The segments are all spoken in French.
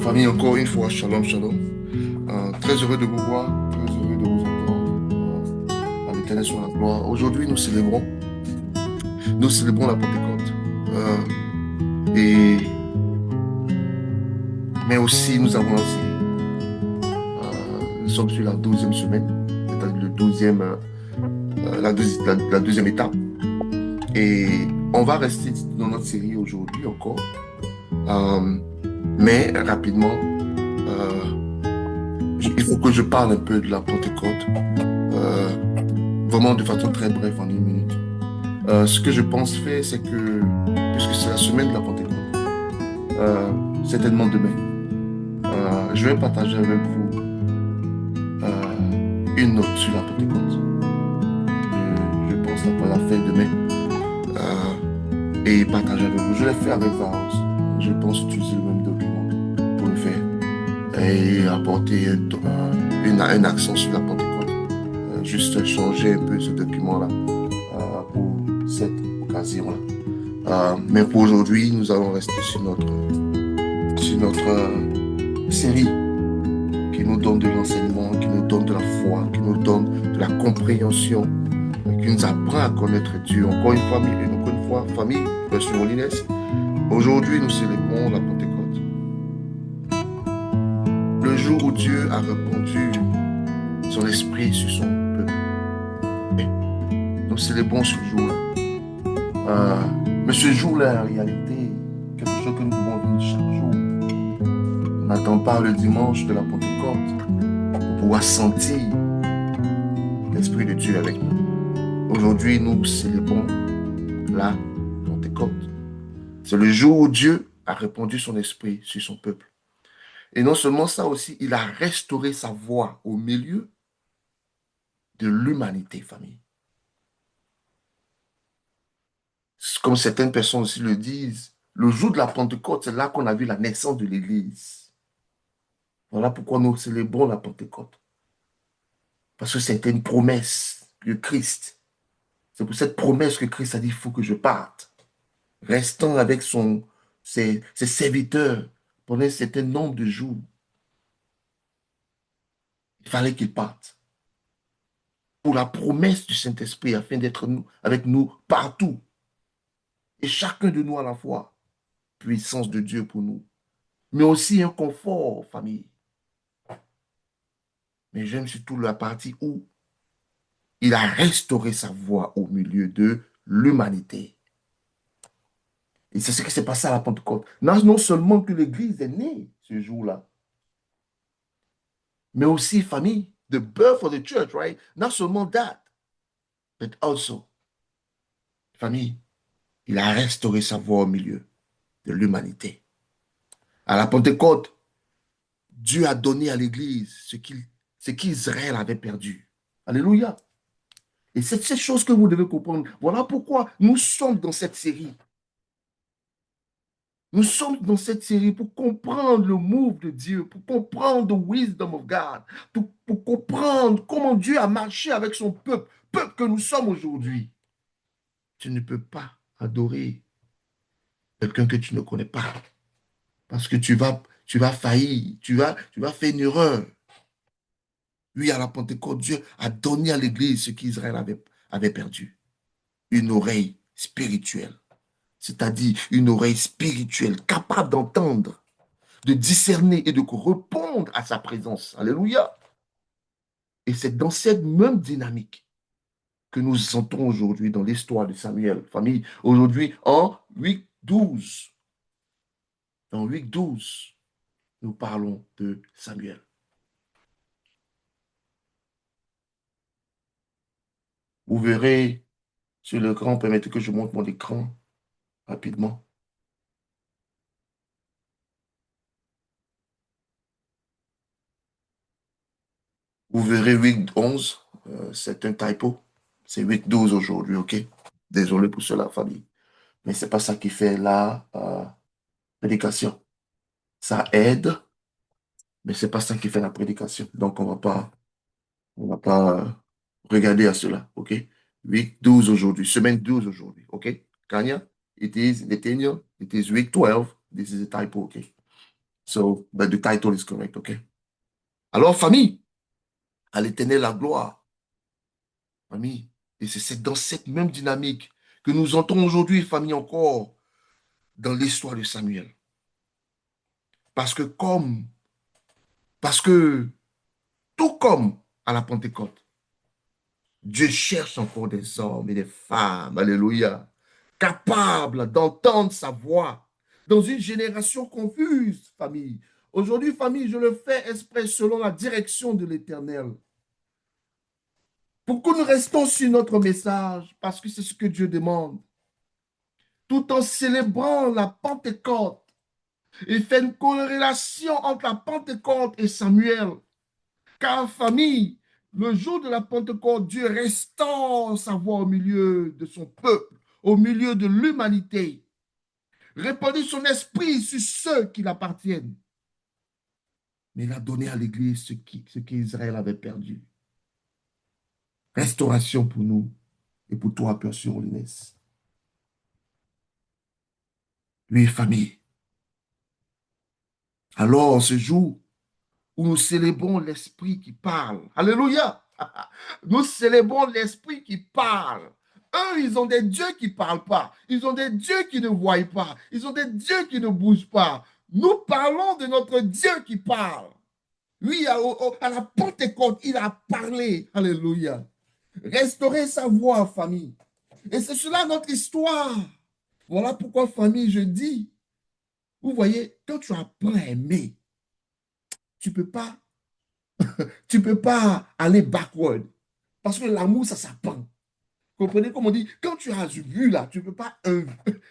Famille, encore une fois, shalom, shalom. Très heureux de vous voir, très heureux de vous entendre. À l'Éternel soit la gloire. Aujourd'hui, nous célébrons la Pentecôte. Et, mais aussi, nous avons lancé, nous sommes sur la 12e semaine, c'est-à-dire la deuxième étape. Et on va rester dans notre série aujourd'hui encore. Euh, mais rapidement, il faut que je parle un peu de la Pentecôte. Euh, Vraiment de façon très brève en une minute. Ce que je pense faire, c'est que, puisque c'est la semaine de la Pentecôte, certainement demain, je vais partager avec vous une note sur la Pentecôte. Je pense la faire demain et partager avec vous. Je l'ai fait avec Varos. Je pense utiliser le même document pour le faire et apporter un accent sur la Pentecôte. Juste changer un peu ce document-là pour cette occasion-là. Mais pour aujourd'hui, nous allons rester sur notre série qui nous donne de l'enseignement, qui nous donne de la foi, qui nous donne de la compréhension, qui nous apprend à connaître Dieu. Encore une fois, famille, version Lines. Aujourd'hui, nous célébrons la Pentecôte. Le jour où Dieu a répandu son esprit sur son peuple. Et nous célébrons ce jour-là. Mais ce jour-là, en réalité, quelque chose que nous devons vivre chaque jour. On n'attend pas le dimanche de la Pentecôte pour pouvoir sentir l'Esprit de Dieu avec nous. Aujourd'hui, nous célébrons la Pentecôte. C'est le jour où Dieu a répandu son esprit sur son peuple. Et non seulement ça aussi, il a restauré sa voix au milieu de l'humanité, famille. Comme certaines personnes aussi le disent, le jour de la Pentecôte, c'est là qu'on a vu la naissance de l'Église. Voilà pourquoi nous célébrons la Pentecôte. Parce que c'était une promesse de Christ. C'est pour cette promesse que Christ a dit, il faut que je parte. Restant avec ses serviteurs pendant un certain nombre de jours. Il fallait qu'il parte. Pour la promesse du Saint-Esprit, afin d'être avec nous partout. Et chacun de nous à la fois. Puissance de Dieu pour nous. Mais aussi un confort, famille. Mais j'aime surtout la partie où il a restauré sa voix au milieu de l'humanité. Et c'est ce qui s'est passé à la Pentecôte. Non seulement que l'Église est née ce jour-là, mais aussi, famille, the birth of the church, right? Not seulement that, but also, famille, il a restauré sa voix au milieu de l'humanité. À la Pentecôte, Dieu a donné à l'Église ce qu'Israël avait perdu. Alléluia. Et c'est cette chose que vous devez comprendre. Voilà pourquoi nous sommes dans cette série. Nous sommes dans cette série pour comprendre le move de Dieu, pour comprendre the wisdom of God, pour comprendre comment Dieu a marché avec son peuple que nous sommes aujourd'hui. Tu ne peux pas adorer quelqu'un que tu ne connais pas parce que tu vas faillir, tu vas faire une erreur. Oui, à la Pentecôte, Dieu a donné à l'Église ce qu'Israël avait perdu, une oreille spirituelle, c'est-à-dire une oreille spirituelle capable d'entendre, de discerner et de répondre à sa présence. Alléluia. Et c'est dans cette même dynamique que nous entrons aujourd'hui dans l'histoire de Samuel. Famille, aujourd'hui, en 8-12. Dans 8-12, nous parlons de Samuel. Vous verrez sur l'écran, permettez que je monte mon écran rapidement. Vous verrez 8-11, c'est un typo. C'est 8-12 aujourd'hui, ok? Désolé pour cela, famille. Mais c'est pas ça qui fait la prédication. Ça aide, mais c'est pas ça qui fait la prédication. Donc, on va pas regarder à cela, ok? 8-12 aujourd'hui, semaine 12 aujourd'hui, ok? Kanya, it is 8-12. This is a typo, ok? So, but the title is correct, okay? Alors, famille, à l'Éternel la gloire, famille. Et c'est dans cette même dynamique que nous entrons aujourd'hui, famille, encore dans l'histoire de Samuel. Parce que parce que tout comme à la Pentecôte, Dieu cherche encore des hommes et des femmes, alléluia, capables d'entendre sa voix dans une génération confuse, famille. Aujourd'hui, famille, je le fais exprès selon la direction de l'Éternel. Pour que nous restons sur notre message, parce que c'est ce que Dieu demande, tout en célébrant la Pentecôte. Il fait une corrélation entre la Pentecôte et Samuel. Car famille, le jour de la Pentecôte, Dieu restaure sa voix au milieu de son peuple, au milieu de l'humanité, répandit son esprit sur ceux qui l'appartiennent. Mais il a donné à l'Église ce qu'Israël avait perdu. Restauration pour nous et pour toi, Père Surholines. Oui, famille. Alors, ce jour où nous célébrons l'Esprit qui parle. Alléluia. Nous célébrons l'Esprit qui parle. Eux, ils ont des dieux qui ne parlent pas. Ils ont des dieux qui ne voient pas. Ils ont des dieux qui ne bougent pas. Nous parlons de notre Dieu qui parle. Lui, à la Pentecôte, il a parlé. Alléluia. Restaurer sa voix, famille. Et c'est cela notre histoire. Voilà pourquoi, famille, je dis, vous voyez, quand tu apprends à aimer, tu ne peux pas tu peux pas aller backward. Parce que l'amour, ça s'apprend. Comprenez comme on dit, quand tu as vu là, tu peux pas,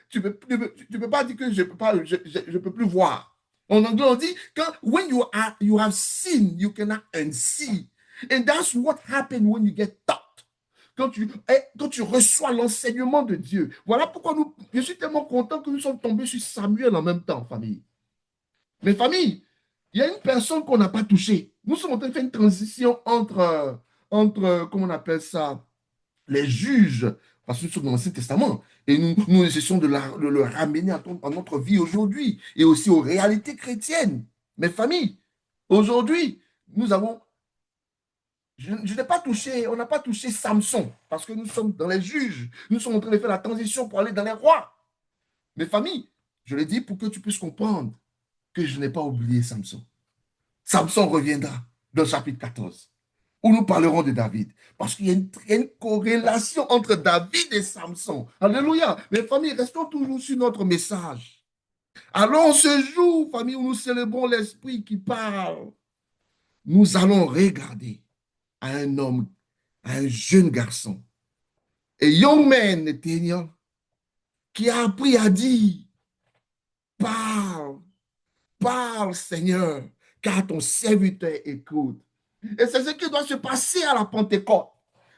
tu peux pas dire que je peux pas, je peux plus voir. En anglais, on dit, quand, when you have seen, you cannot unsee. And that's what happens when you get taught. Quand tu reçois l'enseignement de Dieu. Voilà pourquoi je suis tellement content que nous sommes tombés sur Samuel en même temps, famille. Mais famille, il y a une personne qu'on n'a pas touchée. Nous sommes en train de faire une transition comment on appelle ça, les juges, parce que nous sommes dans l'Ancien Testament. Et nous essayons de le ramener à notre vie aujourd'hui et aussi aux réalités chrétiennes. Mes familles, aujourd'hui, nous avons, je n'ai pas touché, on n'a pas touché Samson, parce que nous sommes dans les juges. Nous sommes en train de faire la transition pour aller dans les rois. Mes familles, je l'ai dit pour que tu puisses comprendre que je n'ai pas oublié Samson. Samson reviendra dans le chapitre 14, où nous parlerons de David. Parce qu'il y a une corrélation entre David et Samson. Alléluia. Mes familles, restons toujours sur notre message. Alors, ce jour, famille, où nous célébrons l'Esprit qui parle, nous allons regarder à un homme, à un jeune garçon, a young man, Nathaniel, qui a appris à dire, parle, parle, Seigneur, car ton serviteur écoute. Et c'est ce qui doit se passer à la Pentecôte.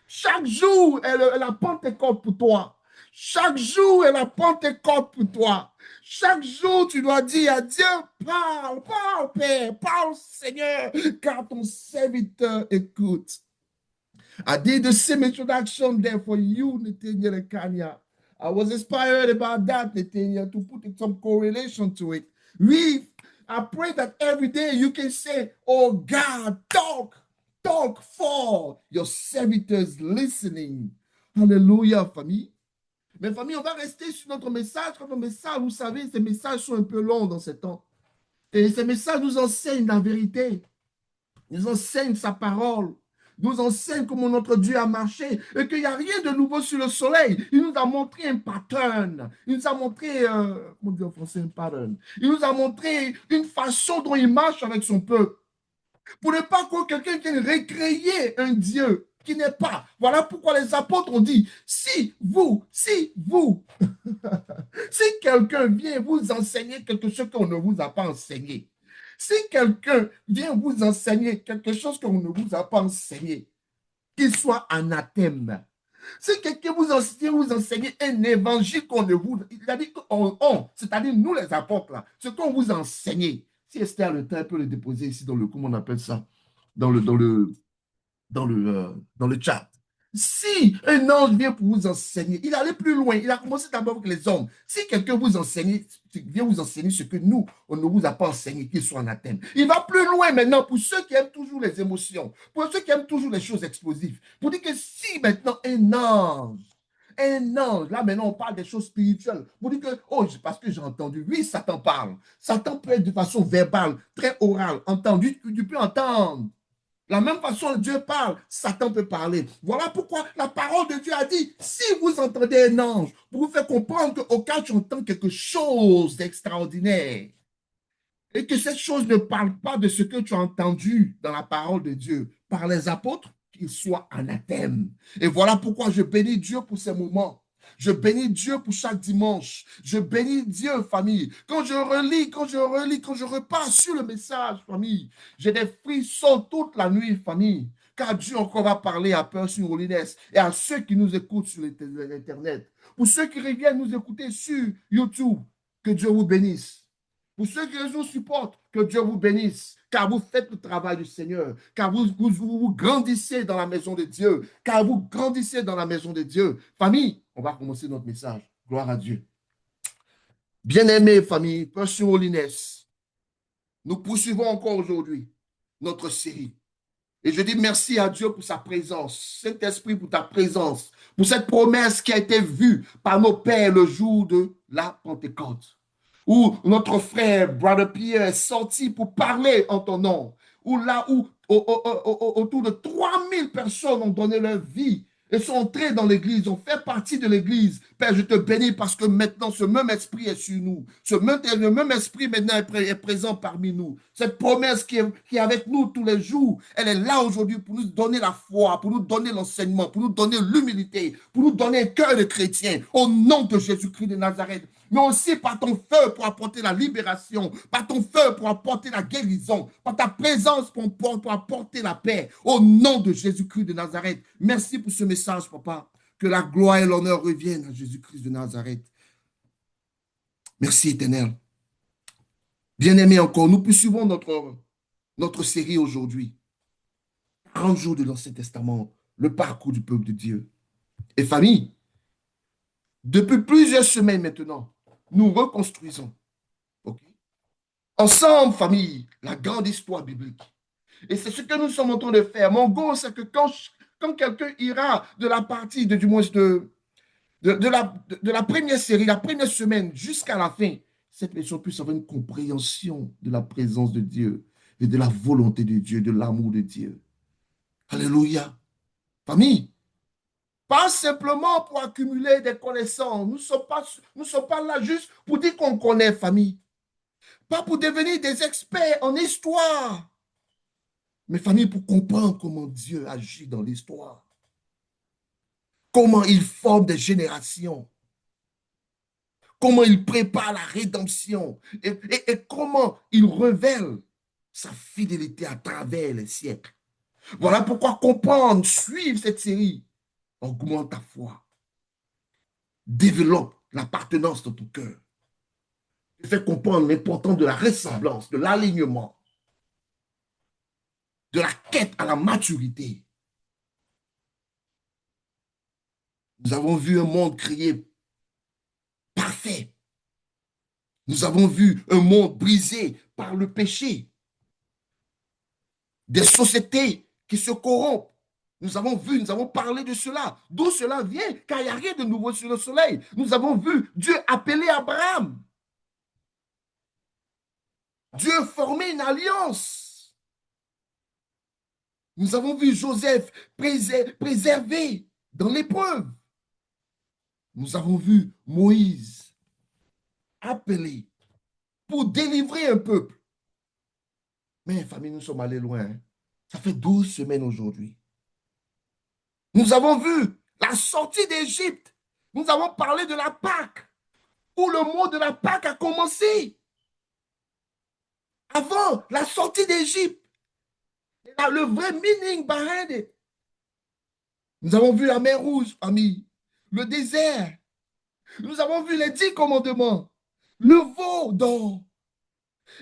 Chaque jour est la Pentecôte pour toi. Chaque jour est la Pentecôte pour toi. Chaque jour, tu dois dire à Dieu, parle, parle, Père, parle, Seigneur, car ton serviteur écoute. I did the same introduction there for you, Nathaniel and Kanya. I was inspired about that, Nathaniel, to put some correlation to it. I pray that every day you can say, oh God, talk for your servitors listening. Hallelujah, famille. Mais famille, on va rester sur notre message. Notre message, vous savez, ces messages sont un peu longs dans ce temps. Et ces messages nous enseignent la vérité, nous enseignent sa parole, nous enseigne comment notre Dieu a marché et qu'il n'y a rien de nouveau sur le soleil. Il nous a montré un pattern. Il nous a montré, comment dire en français, un pattern. Il nous a montré une façon dont il marche avec son peuple. Pour ne pas que quelqu'un vienne recréer un Dieu qui n'est pas. Voilà pourquoi les apôtres ont dit, si vous, si quelqu'un vient vous enseigner quelque chose qu'on ne vous a pas enseigné, si quelqu'un vient vous enseigner quelque chose qu'on ne vous a pas enseigné, qu'il soit anathème. Si quelqu'un vous enseigne un évangile qu'on ne vous... Il a dit c'est-à-dire nous les apôtres, là, ce qu'on vous enseigne. Si Esther a le temps, elle peut le déposer ici dans le, comment on appelle ça, dans le chat. Si un ange vient pour vous enseigner, il allait plus loin. Il a commencé d'abord avec les hommes. Si quelqu'un vous enseigne, vient vous enseigner ce que nous, on ne vous a pas enseigné, qu'il soit anathème. Il va plus loin maintenant pour ceux qui aiment toujours les émotions, pour ceux qui aiment toujours les choses explosives. Pour dire que si maintenant un ange, là maintenant on parle des choses spirituelles, pour dire que, oh, parce que j'ai entendu, oui, Satan parle. Satan peut être de façon verbale, très orale, entendu, tu peux entendre. La même façon Dieu parle, Satan peut parler. Voilà pourquoi la parole de Dieu a dit, si vous entendez un ange, pour vous faire comprendre qu'au cas où tu entends quelque chose d'extraordinaire, et que cette chose ne parle pas de ce que tu as entendu dans la parole de Dieu par les apôtres, qu'il soit anathème. Et voilà pourquoi je bénis Dieu pour ces moments. Je bénis Dieu pour chaque dimanche. Je bénis Dieu, famille. Quand je relis, quand je repars sur le message, famille, j'ai des frissons toute la nuit, famille. Car Dieu encore va parler à Percy Holiness et à ceux qui nous écoutent sur l'Internet. Pour ceux qui reviennent nous écouter sur YouTube, que Dieu vous bénisse. Pour ceux qui nous supportent, que Dieu vous bénisse, car vous faites le travail du Seigneur, car vous grandissez dans la maison de Dieu, car vous grandissez dans la maison de Dieu. Famille, on va commencer notre message. Gloire à Dieu. Bien-aimés, famille, Passion Holiness, nous poursuivons encore aujourd'hui notre série. Et je dis merci à Dieu pour sa présence, Saint-Esprit pour ta présence, pour cette promesse qui a été vue par nos pères le jour de la Pentecôte, où notre frère, Brother Pierre, est sorti pour parler en ton nom, où là où autour de 3000 personnes ont donné leur vie et sont entrés dans l'église, ont fait partie de l'église. Père, je te bénis parce que maintenant, ce même esprit est sur nous. Le même esprit maintenant est présent parmi nous. Cette promesse qui est avec nous tous les jours, elle est là aujourd'hui pour nous donner la foi, pour nous donner l'enseignement, pour nous donner l'humilité, pour nous donner un cœur de chrétien. Au nom de Jésus-Christ de Nazareth, mais aussi par ton feu pour apporter la libération, par ton feu pour apporter la guérison, par ta présence pour apporter la paix. Au nom de Jésus-Christ de Nazareth. Merci pour ce message, papa. Que la gloire et l'honneur reviennent à Jésus-Christ de Nazareth. Merci, Éternel. Bien-aimés encore, nous poursuivons notre série aujourd'hui. 40 jours de l'Ancien Testament, le parcours du peuple de Dieu. Et famille, depuis plusieurs semaines maintenant, nous reconstruisons, ok, ensemble, famille, la grande histoire biblique. Et c'est ce que nous sommes en train de faire. Mon goal, c'est que quand quelqu'un ira de la partie, du moins de la première série, la première semaine jusqu'à la fin, cette personne puisse avoir une compréhension de la présence de Dieu et de la volonté de Dieu, de l'amour de Dieu. Alléluia. Famille, pas simplement pour accumuler des connaissances. Nous sommes pas là juste pour dire qu'on connaît, famille. Pas pour devenir des experts en histoire. Mais famille, pour comprendre comment Dieu agit dans l'histoire. Comment il forme des générations. Comment il prépare la rédemption. Et comment il révèle sa fidélité à travers les siècles. Voilà pourquoi comprendre, suivre cette série, augmente ta foi. Développe l'appartenance de ton cœur. Et fait comprendre l'importance de la ressemblance, de l'alignement, de la quête à la maturité. Nous avons vu un monde créé parfait. Nous avons vu un monde brisé par le péché. Des sociétés qui se corrompent. Nous avons vu, nous avons parlé de cela. D'où cela vient, car il n'y a rien de nouveau sur le soleil. Nous avons vu Dieu appeler Abraham. Dieu former une alliance. Nous avons vu Joseph préservé dans l'épreuve. Nous avons vu Moïse appelé pour délivrer un peuple. Mais famille, nous sommes allés loin. Hein. Ça fait 12 semaines aujourd'hui. Nous avons vu la sortie d'Égypte. Nous avons parlé de la Pâque, où le mot de la Pâque a commencé. Avant la sortie d'Égypte, le vrai meaning behind it. Nous avons vu la mer Rouge, famille, le désert. Nous avons vu les 10 commandements, le veau d'or.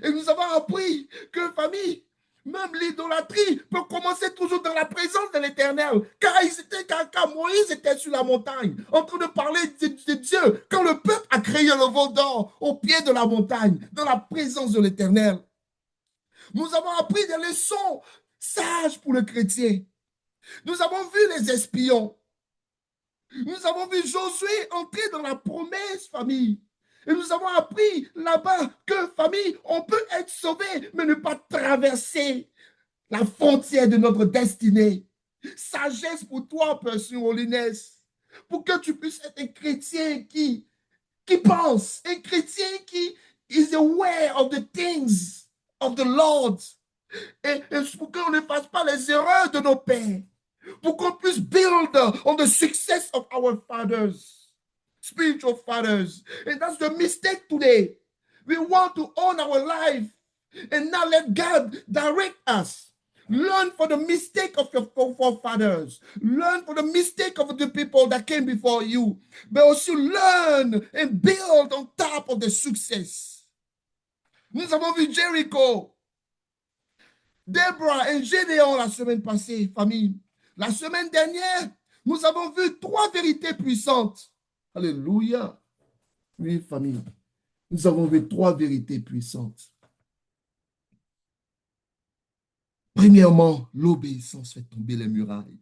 Et nous avons appris que, famille, Même l'idolâtrie peut commencer toujours dans la présence de l'Éternel. Car Moïse était sur la montagne, en train de parler de Dieu, quand le peuple a créé le vol d'or au pied de la montagne, dans la présence de l'Éternel. Nous avons appris des leçons sages pour le chrétien. Nous avons vu les espions. Nous avons vu Josué entrer dans la promesse, famille. Et nous avons appris là-bas que, famille, on peut être sauvé, mais ne pas traverser la frontière de notre destinée. Sagesse pour toi, Père Holiness, pour que tu puisses être un chrétien qui pense, un chrétien qui is aware of the things of the Lord. Et pour qu'on ne fasse pas les erreurs de nos pères, pour qu'on puisse build on the success of our fathers, spiritual fathers. And that's the mistake today. We want to own our life and not let God direct us. Learn from the mistake of your forefathers. Learn from the mistake of the people that came before you. But also learn and build on top of the success. Nous avons vu Jericho, Deborah et Gédéon la semaine passée, famille. La semaine dernière, nous avons vu 3 vérités puissantes. Alléluia. Oui, famille. Nous avons vu 3 vérités puissantes. Premièrement, l'obéissance fait tomber les murailles.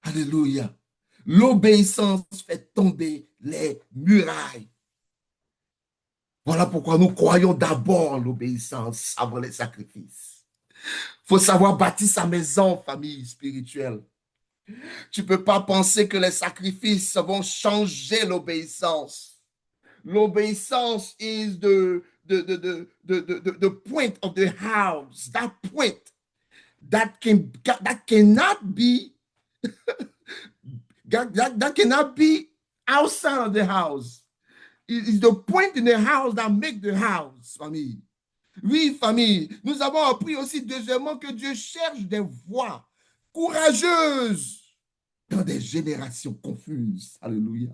Alléluia. L'obéissance fait tomber les murailles. Voilà pourquoi nous croyons d'abord l'obéissance avant les sacrifices. Il faut savoir bâtir sa maison, famille spirituelle. Tu ne peux pas penser que les sacrifices vont changer l'obéissance. L'obéissance is the point of the house, that point that cannot be that cannot be outside of the house. It is the point in the house that make the house, famille. Oui, famille. Nous avons appris aussi deuxièmement que Dieu cherche des voies courageuses dans des générations confuses. Alléluia.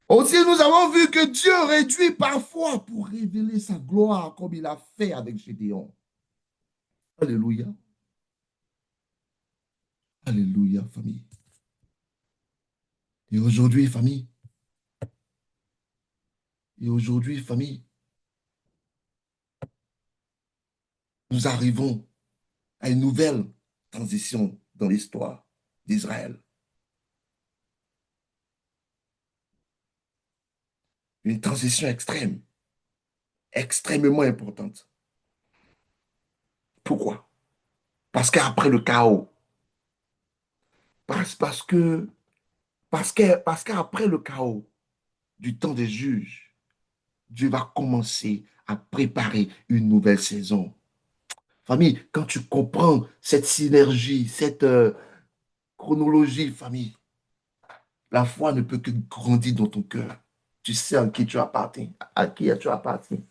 Aussi, nous avons vu que Dieu réduit parfois pour révéler sa gloire comme il a fait avec Gédéon. Alléluia. Alléluia, famille. Et aujourd'hui, famille, nous arrivons à une nouvelle transition dans l'histoire d'Israël. Une transition extrême, extrêmement importante. Pourquoi? Parce qu'après le chaos, parce qu'après le chaos du temps des juges, Dieu va commencer à préparer une nouvelle saison. Famille, quand tu comprends cette synergie, cette chronologie, famille, la foi ne peut que grandir dans ton cœur. Tu sais à qui tu appartiens, à qui tu appartiens.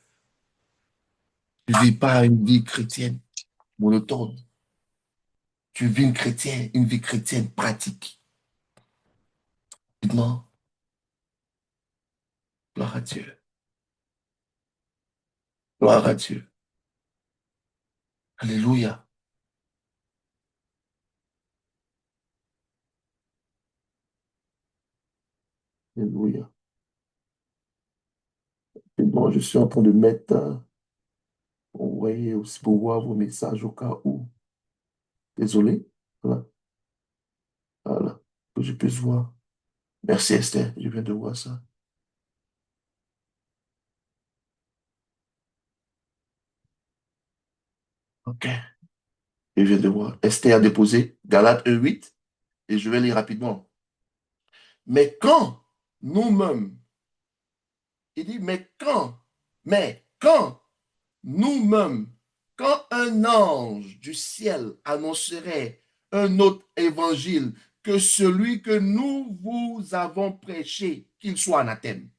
Tu ne vis pas une vie chrétienne monotone. Tu vis une vie chrétienne pratique. Dites-moi, gloire à Dieu. Gloire à Dieu. Alléluia. Alléluia. Et bon, je suis en train de mettre, vous voyez, aussi pour voir vos messages au cas où. Désolé. Voilà. Voilà. Que je puisse voir. Merci Esther, je viens de voir ça. OK. Je viens de voir. Esther a déposé Galates 1:8 et je vais lire rapidement. Mais quand nous-mêmes, il dit, mais quand nous-mêmes, quand un ange du ciel annoncerait un autre évangile que celui que nous vous avons prêché, qu'il soit anathème.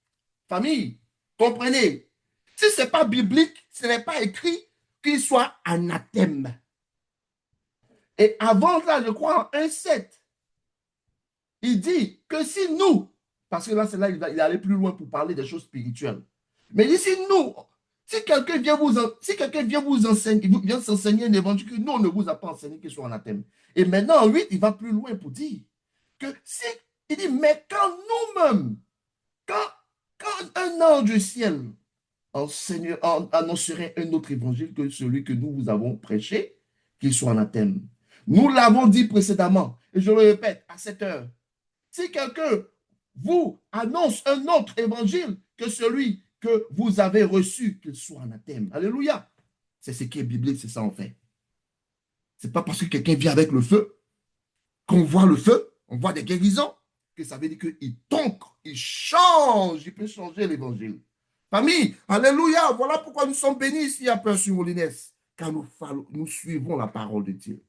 Famille, comprenez, si ce n'est pas biblique, ce n'est pas écrit qu'il soit anathème. Et avant ça, je crois en 1:7, il dit que si nous, parce que là, c'est là il va aller plus loin pour parler des choses spirituelles, mais il dit si nous, Si quelqu'un vient vous enseigner, vient s'enseigner un évangile que nous, on ne vous a pas enseigné, qu'il soit anathème. Et maintenant, en 8, il va plus loin pour dire que si, il dit, mais quand nous-mêmes, quand, quand un ange du ciel annoncerait un autre évangile que celui que nous vous avons prêché, qu'il soit anathème. Nous l'avons dit précédemment, et je le répète à cette heure. Si quelqu'un vous annonce un autre évangile que celui que vous avez reçu, qu'il soit anathème. Alléluia. C'est ce qui est biblique, c'est ça en fait. C'est pas parce que quelqu'un vient avec le feu qu'on voit le feu, on voit des guérisons, que ça veut dire qu'il tombe, il change, il peut changer l'évangile. Famille, alléluia, voilà pourquoi nous sommes bénis ici à Peur sur Molinès, car nous suivons la parole de Dieu.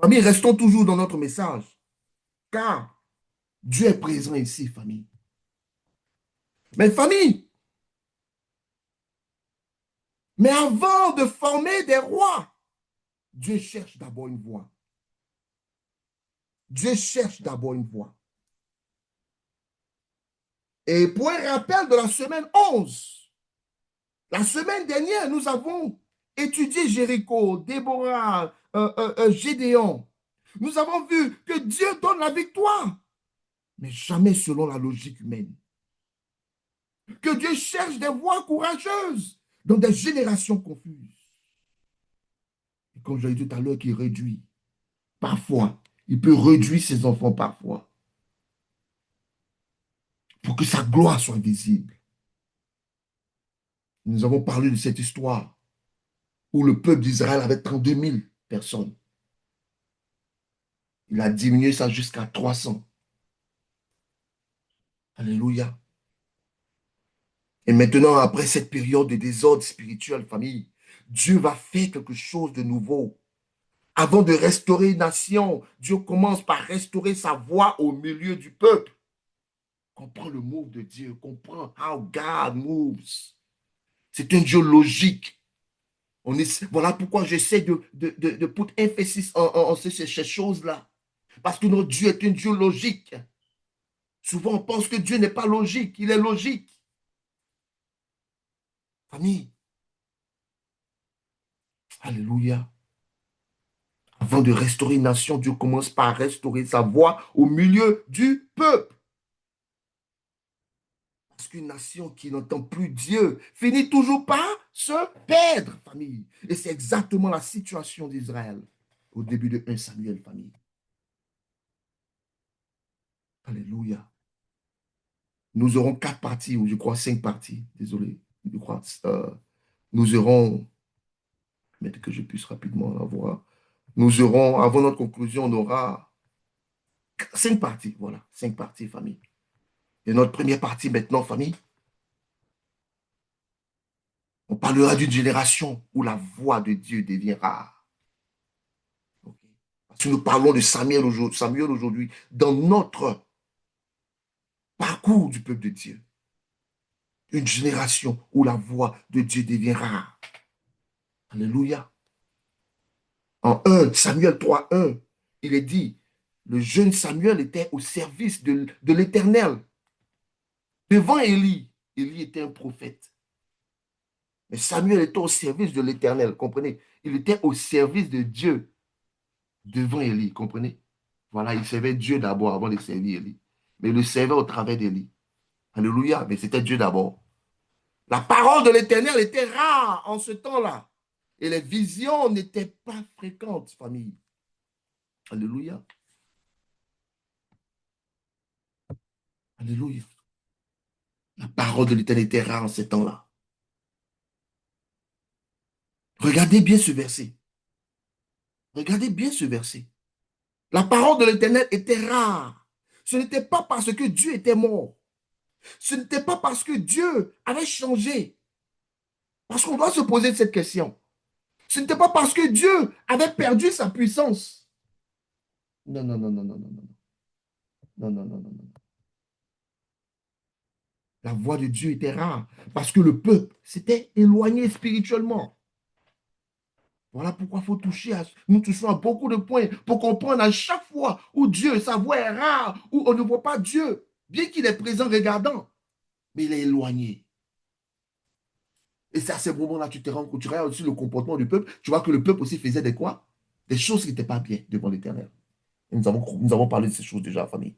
Famille, restons toujours dans notre message, car Dieu est présent ici, famille. Mais famille, mais avant de former des rois, Dieu cherche d'abord une voie. Dieu cherche d'abord une voie. Et pour un rappel de la semaine 11, la semaine dernière, nous avons étudié Jéricho, Déborah, Gédéon. Nous avons vu que Dieu donne la victoire, mais jamais selon la logique humaine. Que Dieu cherche des voies courageuses dans des générations confuses. Et comme je l'ai dit tout à l'heure, qu'il réduit. Parfois, il peut réduire ses enfants parfois pour que sa gloire soit visible. Nous avons parlé de cette histoire où le peuple d'Israël avait 32 000 personnes. Il a diminué ça jusqu'à 300. Alléluia. Et maintenant, après cette période de désordre spirituel, famille, Dieu va faire quelque chose de nouveau. Avant de restaurer une nation, Dieu commence par restaurer sa voix au milieu du peuple. Comprends le move de Dieu, comprends how God moves. C'est un Dieu logique. Voilà pourquoi j'essaie de put emphasis en ces choses-là. Parce que notre Dieu est un Dieu logique. Souvent, on pense que Dieu n'est pas logique. Il est logique. Famille. Alléluia. Avant de restaurer une nation, Dieu commence par restaurer sa voix au milieu du peuple. Parce qu'une nation qui n'entend plus Dieu finit toujours par se perdre, famille. Et c'est exactement la situation d'Israël au début de 1 Samuel, famille. Alléluia. Nous aurons 4 parties, ou je crois 5 parties. Désolé. Je crois, nous aurons, mais que je puisse rapidement avoir. Nous aurons, avant notre conclusion, on aura 5 parties. Voilà, 5 parties, famille. Et notre première partie maintenant, famille, on parlera d'une génération où la voix de Dieu devient rare. Okay. Parce que nous parlons de Samuel aujourd'hui, dans notre parcours du peuple de Dieu. Une génération où la voix de Dieu devient rare. Alléluia. En 1 Samuel 3:1, il est dit, le jeune Samuel était au service de l'Éternel. Devant Élie, Élie était un prophète. Mais Samuel était au service de l'Éternel, comprenez? Il était au service de Dieu devant Élie, comprenez? Voilà, il servait Dieu d'abord avant de servir Élie. Mais il le servait au travers d'Élie. Alléluia, mais c'était Dieu d'abord. La parole de l'Éternel était rare en ce temps-là. Et les visions n'étaient pas fréquentes, famille. Alléluia. Alléluia. La parole de l'Éternel était rare en ce temps-là. Regardez bien ce verset. Regardez bien ce verset. La parole de l'Éternel était rare. Ce n'était pas parce que Dieu était mort. Ce n'était pas parce que Dieu avait changé. Parce qu'on doit se poser cette question. Ce n'était pas parce que Dieu avait perdu sa puissance. Non, non, non, non, non, non, non. Non, non, non, non, non. La voix de Dieu était rare parce que le peuple s'était éloigné spirituellement. Voilà pourquoi il faut toucher nous touchons à beaucoup de points pour comprendre à chaque fois où Dieu, sa voix est rare, où on ne voit pas Dieu, bien qu'il est présent regardant, mais il est éloigné. Et c'est à ce moment-là, tu te rends compte, tu regardes aussi le comportement du peuple, tu vois que le peuple aussi faisait des quoi? Des choses qui n'étaient pas bien devant l'Éternel. Et nous avons parlé de ces choses déjà, famille.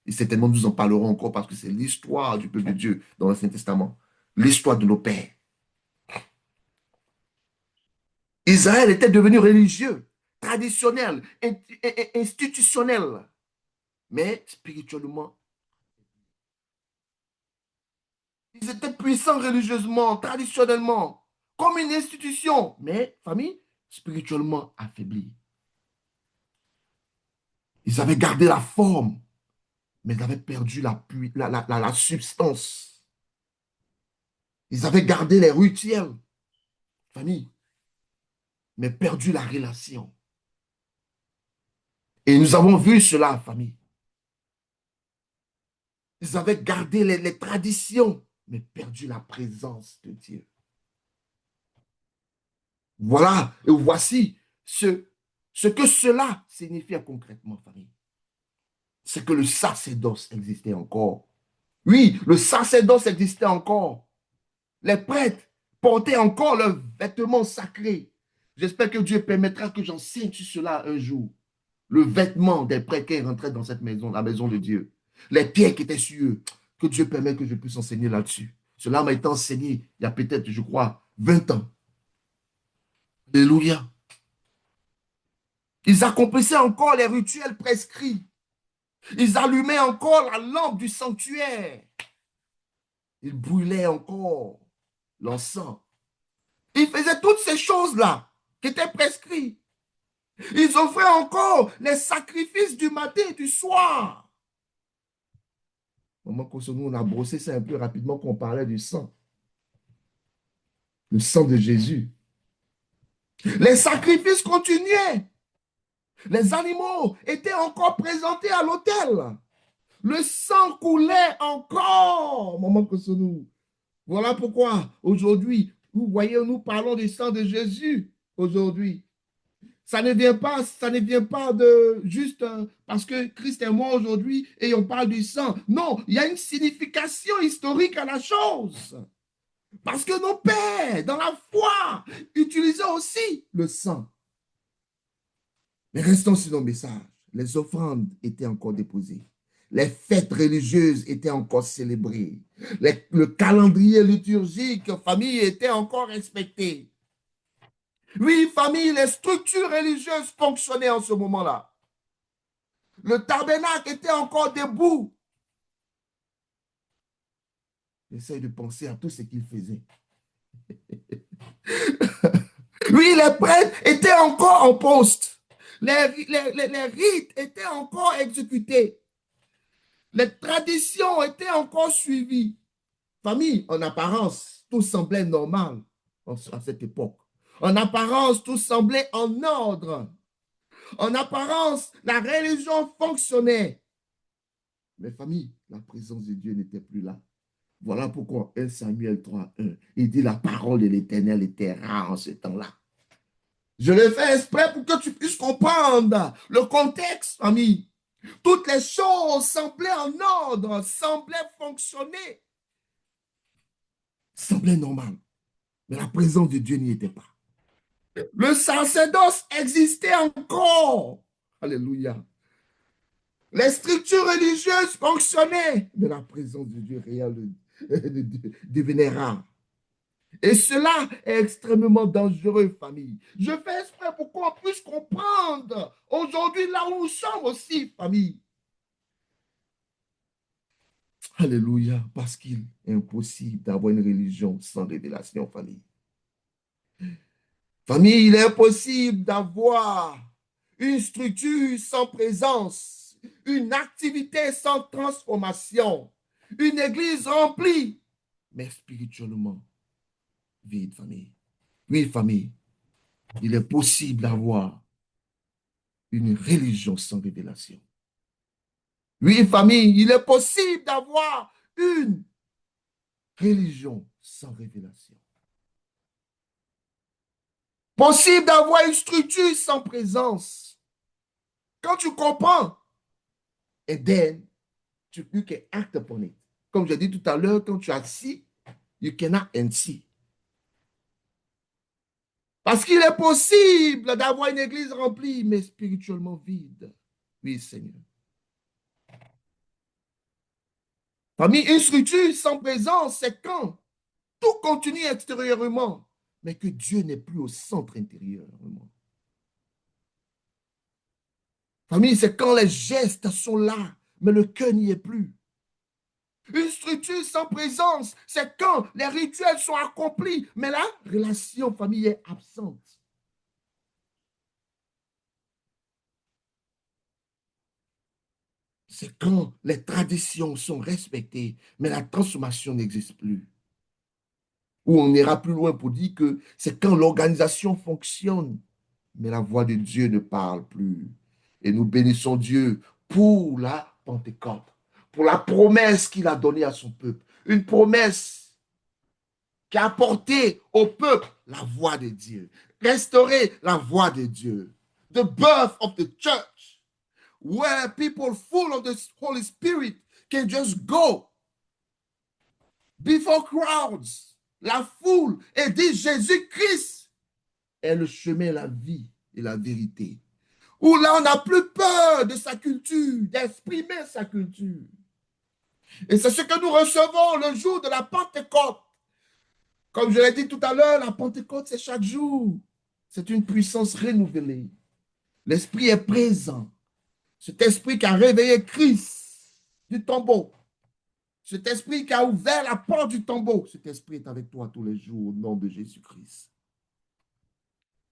Et certainement, nous en parlerons encore parce que c'est l'histoire du peuple de Dieu dans l'Ancien Testament. L'histoire de nos pères. Israël était devenu religieux, traditionnel, institutionnel, mais spirituellement, ils étaient puissants religieusement, traditionnellement, comme une institution, mais, famille, spirituellement affaiblis. Ils avaient gardé la forme, mais ils avaient perdu la substance. Ils avaient gardé les rituels, famille, mais perdu la relation. Et nous avons vu cela, famille. Ils avaient gardé les traditions, mais perdu la présence de Dieu. Voilà, et voici ce que cela signifie concrètement, famille. C'est que le sacerdoce existait encore. Oui, le sacerdoce existait encore. Les prêtres portaient encore leurs vêtements sacrés. J'espère que Dieu permettra que j'enseigne sur cela un jour. Le vêtement des prêtres qui rentraient dans cette maison, la maison de Dieu. Les pierres qui étaient sur eux. Que Dieu permette que je puisse enseigner là-dessus. Cela m'a été enseigné il y a peut-être, je crois, 20 ans. Alléluia. Ils accomplissaient encore les rituels prescrits. Ils allumaient encore la lampe du sanctuaire. Ils brûlaient encore l'encens. Ils faisaient toutes ces choses-là qui étaient prescrites. Ils offraient encore les sacrifices du matin et du soir. Maman Kosonou, on a brossé ça un peu rapidement quand on parlait du sang. Le sang de Jésus. Les sacrifices continuaient. Les animaux étaient encore présentés à l'autel. Le sang coulait encore, Maman Kosonou. Voilà pourquoi aujourd'hui, vous voyez, nous parlons du sang de Jésus aujourd'hui. Ça ne vient pas de juste parce que Christ est mort aujourd'hui et on parle du sang. Non, il y a une signification historique à la chose. Parce que nos pères, dans la foi, utilisaient aussi le sang. Mais restons sur nos messages. Les offrandes étaient encore déposées. Les fêtes religieuses étaient encore célébrées. Le calendrier liturgique, famille, était encore respecté. Oui, famille, les structures religieuses fonctionnaient en ce moment-là. Le tabernacle était encore debout. J'essaie de penser à tout ce qu'il faisait. Oui, les prêtres étaient encore en poste. Les rites étaient encore exécutés. Les traditions étaient encore suivies. Famille, en apparence, tout semblait normal à cette époque. En apparence, tout semblait en ordre. En apparence, la religion fonctionnait. Mais famille, la présence de Dieu n'était plus là. Voilà pourquoi 1 Samuel 3:1, il dit la parole de l'Éternel était rare en ce temps-là. Je le fais exprès pour que tu puisses comprendre le contexte, famille. Toutes les choses semblaient en ordre, semblaient fonctionner, semblaient normales. Mais la présence de Dieu n'y était pas. Le sacerdoce existait encore. Alléluia. Les structures religieuses fonctionnaient, mais la présence de Dieu réel devenait rare. Et cela est extrêmement dangereux, famille. Je fais exprès pour qu'on puisse comprendre aujourd'hui là où nous sommes aussi, famille. Alléluia, parce qu'il est impossible d'avoir une religion sans révélation, famille. Famille, il est impossible d'avoir une structure sans présence, une activité sans transformation, une église remplie, mais spirituellement vide, famille. Oui, famille, il est possible d'avoir une religion sans révélation. Oui, famille, il est possible d'avoir une religion sans révélation. Possible d'avoir une structure sans présence. Quand tu comprends, et then you can act upon it. Comme j'ai dit tout à l'heure, quand tu as see, you cannot unsee. Parce qu'il est possible d'avoir une église remplie, mais spirituellement vide. Oui, Seigneur. Famille, une structure sans présence, c'est quand tout continue extérieurement, mais que Dieu n'est plus au centre intérieurement. Famille, c'est quand les gestes sont là, mais le cœur n'y est plus. Une structure sans présence, c'est quand les rituels sont accomplis, mais la relation famille est absente. C'est quand les traditions sont respectées, mais la transformation n'existe plus. Ou on ira plus loin pour dire que c'est quand l'organisation fonctionne, mais la voix de Dieu ne parle plus. Et nous bénissons Dieu pour la Pentecôte, pour la promesse qu'il a donnée à son peuple. Une promesse qui a apporté au peuple la voix de Dieu, restaurer la voix de Dieu. The birth of the church, where people full of the Holy Spirit can just go before crowds, la foule, et dit Jésus-Christ est le chemin, la vie et la vérité. Où là, on n'a plus peur de sa culture, d'exprimer sa culture. Et c'est ce que nous recevons le jour de la Pentecôte. Comme je l'ai dit tout à l'heure, la Pentecôte, c'est chaque jour. C'est une puissance renouvelée. L'Esprit est présent. Cet esprit qui a réveillé Christ du tombeau. Cet esprit qui a ouvert la porte du tombeau. Cet esprit est avec toi tous les jours au nom de Jésus-Christ.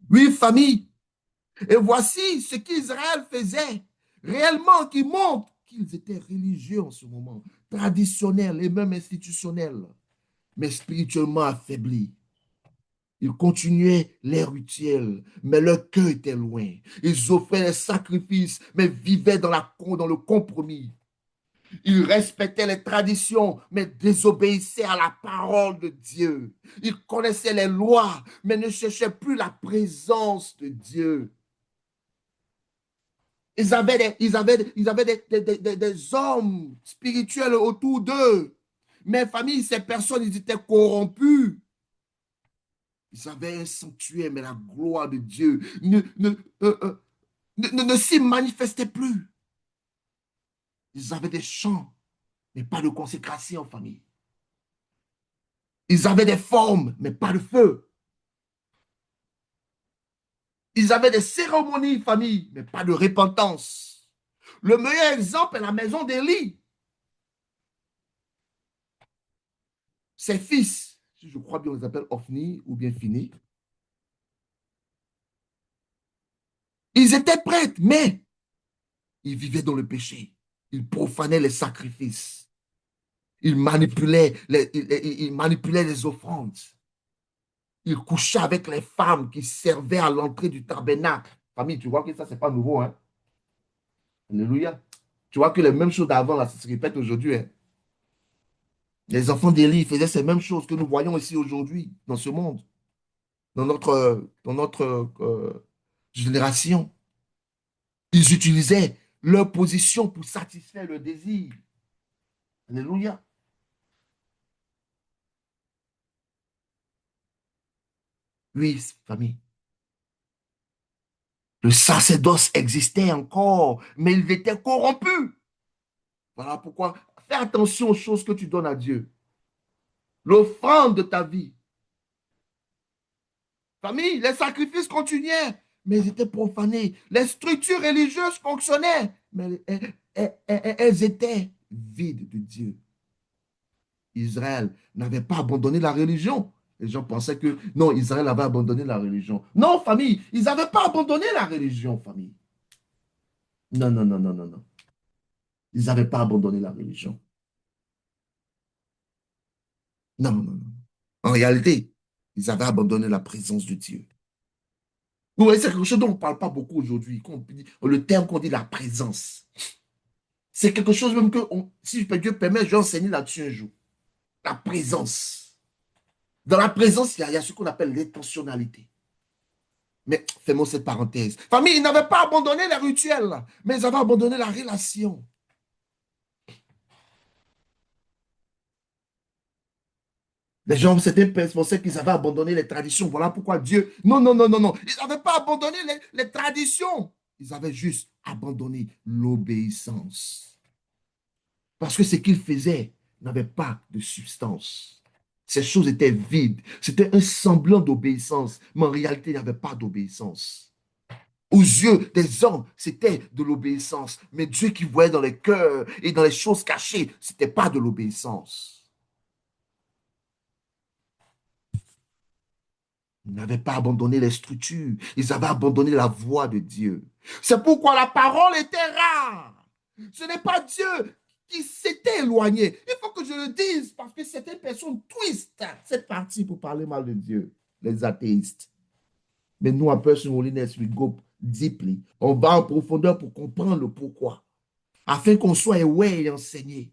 Oui, famille. Et voici ce qu'Israël faisait réellement qui montre qu'ils étaient religieux en ce moment, traditionnels et même institutionnels, mais spirituellement affaiblis. Ils continuaient les rituels, mais leur cœur était loin. Ils offraient les sacrifices, mais vivaient dans le compromis. Ils respectaient les traditions, mais désobéissaient à la parole de Dieu. Ils connaissaient les lois, mais ne cherchaient plus la présence de Dieu. Ils avaient des hommes spirituels autour d'eux. Mais famille, ces personnes, ils étaient corrompus. Ils avaient un sanctuaire, mais la gloire de Dieu ne s'y manifestait plus. Ils avaient des chants, mais pas de consécration en famille. Ils avaient des formes, mais pas de feu. Ils avaient des cérémonies, famille, mais pas de repentance. Le meilleur exemple est la maison d'Élie. Ses fils, si je crois bien, on les appelle Ophni ou bien Fini. Ils étaient prêtres, mais ils vivaient dans le péché. Ils profanaient les sacrifices. Ils manipulaient les offrandes. Ils couchaient avec les femmes qui servaient à l'entrée du tabernacle. Famille, tu vois que ça, c'est pas nouveau, hein? Alléluia. Tu vois que les mêmes choses d'avant, là, ça se répète aujourd'hui, hein? Les enfants d'Élie faisaient ces mêmes choses que nous voyons ici aujourd'hui, dans ce monde, dans notre génération. Ils utilisaient leur position pour satisfaire le désir. Alléluia. Oui, famille. Le sacerdoce existait encore, mais il était corrompu. Voilà pourquoi fais attention aux choses que tu donnes à Dieu. L'offrande de ta vie. Famille, les sacrifices continuaient, mais ils étaient profanés. Les structures religieuses fonctionnaient, mais elles étaient vides de Dieu. Israël n'avait pas abandonné la religion. Les gens pensaient que non, Israël avait abandonné la religion. Non, famille, ils n'avaient pas abandonné la religion, famille. Non, non, non, non, non, non. Ils n'avaient pas abandonné la religion. Non, non, non. En réalité, ils avaient abandonné la présence de Dieu. Vous voyez, c'est quelque chose dont on ne parle pas beaucoup aujourd'hui. Le terme qu'on dit la présence. C'est quelque chose même que, si Dieu permet, je vais enseigner là-dessus un jour. La présence. Dans la présence, il y a ce qu'on appelle l'intentionnalité. Mais fais-moi cette parenthèse. Famille, ils n'avaient pas abandonné les rituels, mais ils avaient abandonné la relation. Les gens, certains pensaient qu'ils avaient abandonné les traditions. Voilà pourquoi Dieu... Non, non, non, non, non. Ils n'avaient pas abandonné les traditions. Ils avaient juste abandonné l'obéissance. Parce que ce qu'ils faisaient n'avait pas de substance. Ces choses étaient vides. C'était un semblant d'obéissance, mais en réalité, il n'y avait pas d'obéissance. Aux yeux des hommes, c'était de l'obéissance. Mais Dieu qui voyait dans les cœurs et dans les choses cachées, ce n'était pas de l'obéissance. Ils n'avaient pas abandonné les structures. Ils avaient abandonné la voix de Dieu. C'est pourquoi la parole était rare. Ce n'est pas Dieu qui s'était éloigné. Il faut que je le dise parce que certaines personnes twistent cette partie pour parler mal de Dieu, les athéistes. Mais nous, à Person Holiness, we go deeply. On va en profondeur pour comprendre le pourquoi, afin qu'on soit aware et enseigné.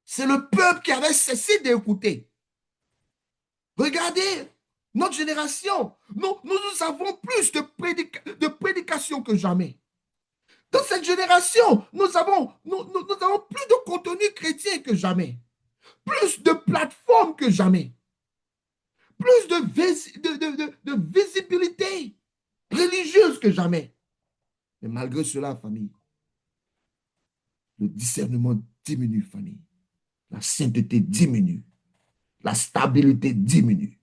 C'est le peuple qui avait cessé d'écouter. Regardez, notre génération, nous avons plus de prédication que jamais. Dans cette génération, nous avons plus de contenu chrétien que jamais. Plus de plateformes que jamais. Plus de visibilité religieuse que jamais. Mais malgré cela, famille, le discernement diminue, famille. La sainteté diminue. La stabilité diminue.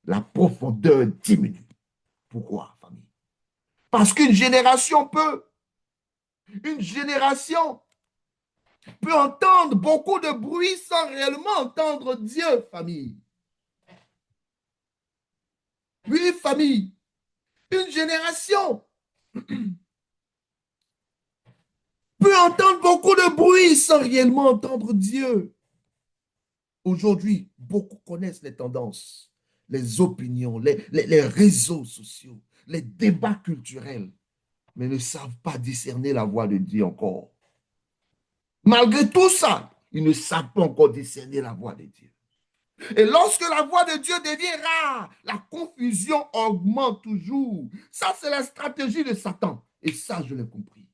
La profondeur diminue. Pourquoi, famille? Parce une génération peut entendre beaucoup de bruit sans réellement entendre Dieu, famille. Oui, famille. Une génération peut entendre beaucoup de bruit sans réellement entendre Dieu. Aujourd'hui, beaucoup connaissent les tendances, les opinions, les réseaux sociaux, les débats culturels, mais ne savent pas discerner la voix de Dieu encore. Malgré tout ça, ils ne savent pas encore discerner la voix de Dieu. Et lorsque la voix de Dieu devient rare, la confusion augmente toujours. Ça, c'est la stratégie de Satan. Et ça, je l'ai compris.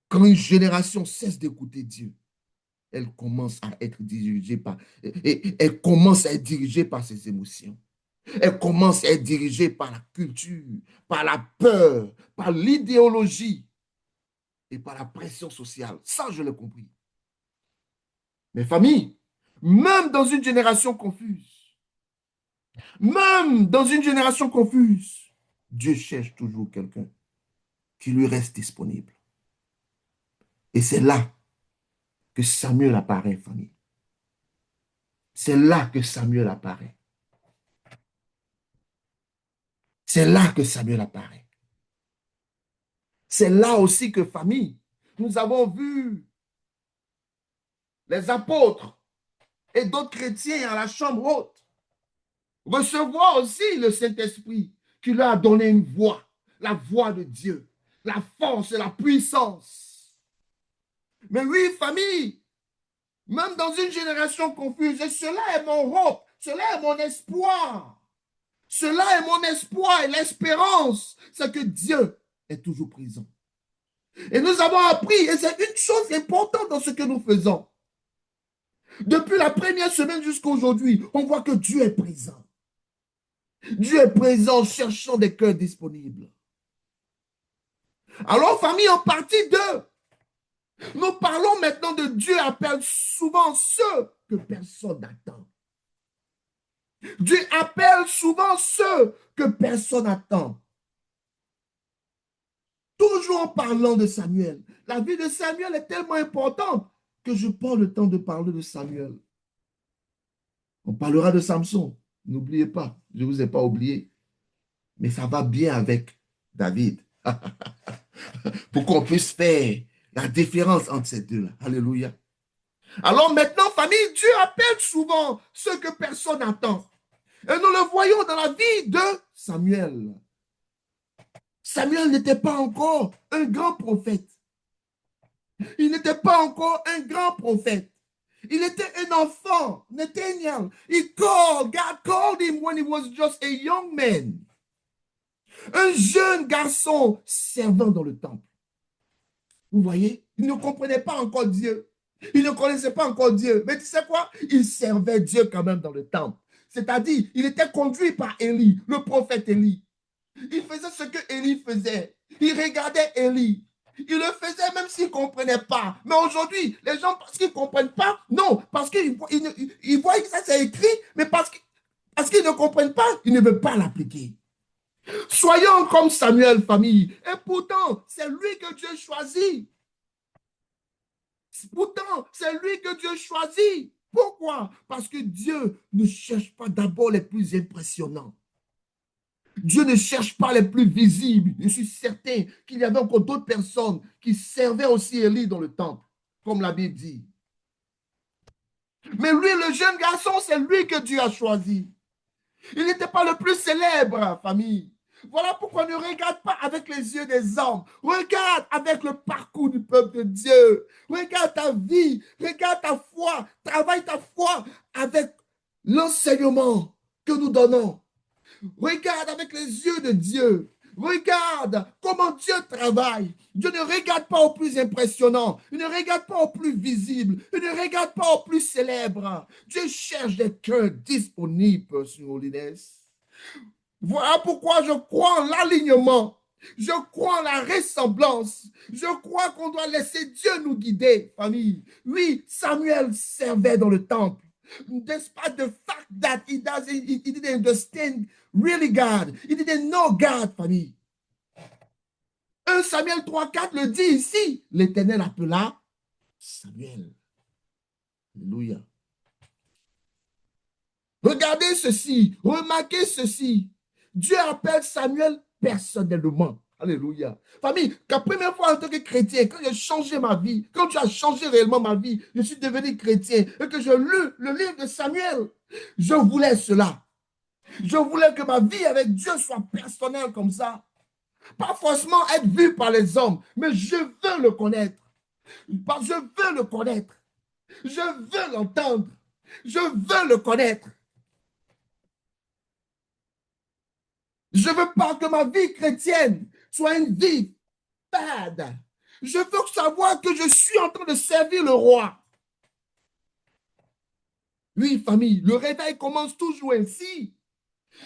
Quand une génération cesse d'écouter Dieu, elle commence à être dirigée elle commence à être dirigée par ses émotions. Elle commence à être dirigée par la culture, par la peur, par l'idéologie et par la pression sociale. Ça, je l'ai compris. Mes familles, même dans une génération confuse, Dieu cherche toujours quelqu'un qui lui reste disponible. Et c'est là que Samuel apparaît, famille. C'est là que Samuel apparaît. C'est là que Samuel apparaît. C'est là aussi que, famille, nous avons vu les apôtres et d'autres chrétiens à la chambre haute recevoir aussi le Saint-Esprit qui leur a donné une voix, la voix de Dieu, la force et la puissance. Mais oui, famille, même dans une génération confuse, et cela est mon hope, cela est mon espoir. Cela est mon espoir et l'espérance, c'est que Dieu est toujours présent. Et nous avons appris, et c'est une chose importante dans ce que nous faisons. Depuis la première semaine jusqu'à aujourd'hui, on voit que Dieu est présent. Dieu est présent cherchant des cœurs disponibles. Alors, famille, en partie 2, nous parlons maintenant de Dieu appelle souvent ceux que personne n'attend. Dieu appelle souvent ceux que personne n'attend. Toujours en parlant de Samuel. La vie de Samuel est tellement importante que je prends le temps de parler de Samuel. On parlera de Samson. N'oubliez pas, je ne vous ai pas oublié. Mais ça va bien avec David. Pour qu'on puisse faire la différence entre ces deux-là. Alléluia. Alors maintenant, famille, Dieu appelle souvent ceux que personne n'attend. Et nous le voyons dans la vie de Samuel. Samuel n'était pas encore un grand prophète. Il n'était pas encore un grand prophète. Il était un enfant, Nathaniel. God called him when he was just a young man. Un jeune garçon servant dans le temple. Vous voyez? Ils ne comprenaient pas encore Dieu. Ils ne connaissaient pas encore Dieu. Mais tu sais quoi? Ils servaient Dieu quand même dans le temple. C'est-à-dire, il était conduit par Élie, le prophète Élie. Il faisait ce que Élie faisait. Il regardait Élie. Il le faisait même s'il ne comprenait pas. Mais aujourd'hui, les gens, parce qu'ils ne comprennent pas, non, parce qu'ils voient que ça c'est écrit, mais parce qu'ils ne comprennent pas, ils ne veulent pas l'appliquer. Soyons comme Samuel, famille. Et pourtant, c'est lui que Dieu choisit. Pourtant, c'est lui que Dieu choisit. Pourquoi? Parce que Dieu ne cherche pas d'abord les plus impressionnants. Dieu ne cherche pas les plus visibles. Je suis certain qu'il y avait encore d'autres personnes qui servaient aussi Élie dans le temple, comme la Bible dit. Mais lui, le jeune garçon, c'est lui que Dieu a choisi. Il n'était pas le plus célèbre, famille. Voilà pourquoi ne regarde pas avec les yeux des hommes. Regarde avec le parcours du peuple de Dieu. Regarde ta vie, regarde ta foi, travaille ta foi avec l'enseignement que nous donnons. Regarde avec les yeux de Dieu. Regarde comment Dieu travaille. Dieu ne regarde pas au plus impressionnant. Il ne regarde pas au plus visible. Il ne regarde pas au plus célèbre. Dieu cherche des cœurs disponibles sur holiness. Voilà pourquoi je crois en l'alignement. Je crois en la ressemblance. Je crois qu'on doit laisser Dieu nous guider, famille. Oui, Samuel servait dans le temple. Despite the fact that he didn't understand really God. He didn't know God, famille. 1 Samuel 3,4 le dit ici. L'Éternel appela Samuel. Alléluia. Regardez ceci. Remarquez ceci. Dieu appelle Samuel personnellement. Alléluia. Famille, la première fois en tant que chrétien, quand j'ai changé ma vie, quand tu as changé réellement ma vie, je suis devenu chrétien et que je lus le livre de Samuel, je voulais cela. Je voulais que ma vie avec Dieu soit personnelle comme ça. Pas forcément être vu par les hommes, mais je veux le connaître. Je veux le connaître. Je veux l'entendre. Je veux le connaître. Je veux pas que ma vie chrétienne soit une vie fade. Je veux savoir que je suis en train de servir le roi. Oui, famille, le réveil commence toujours ainsi.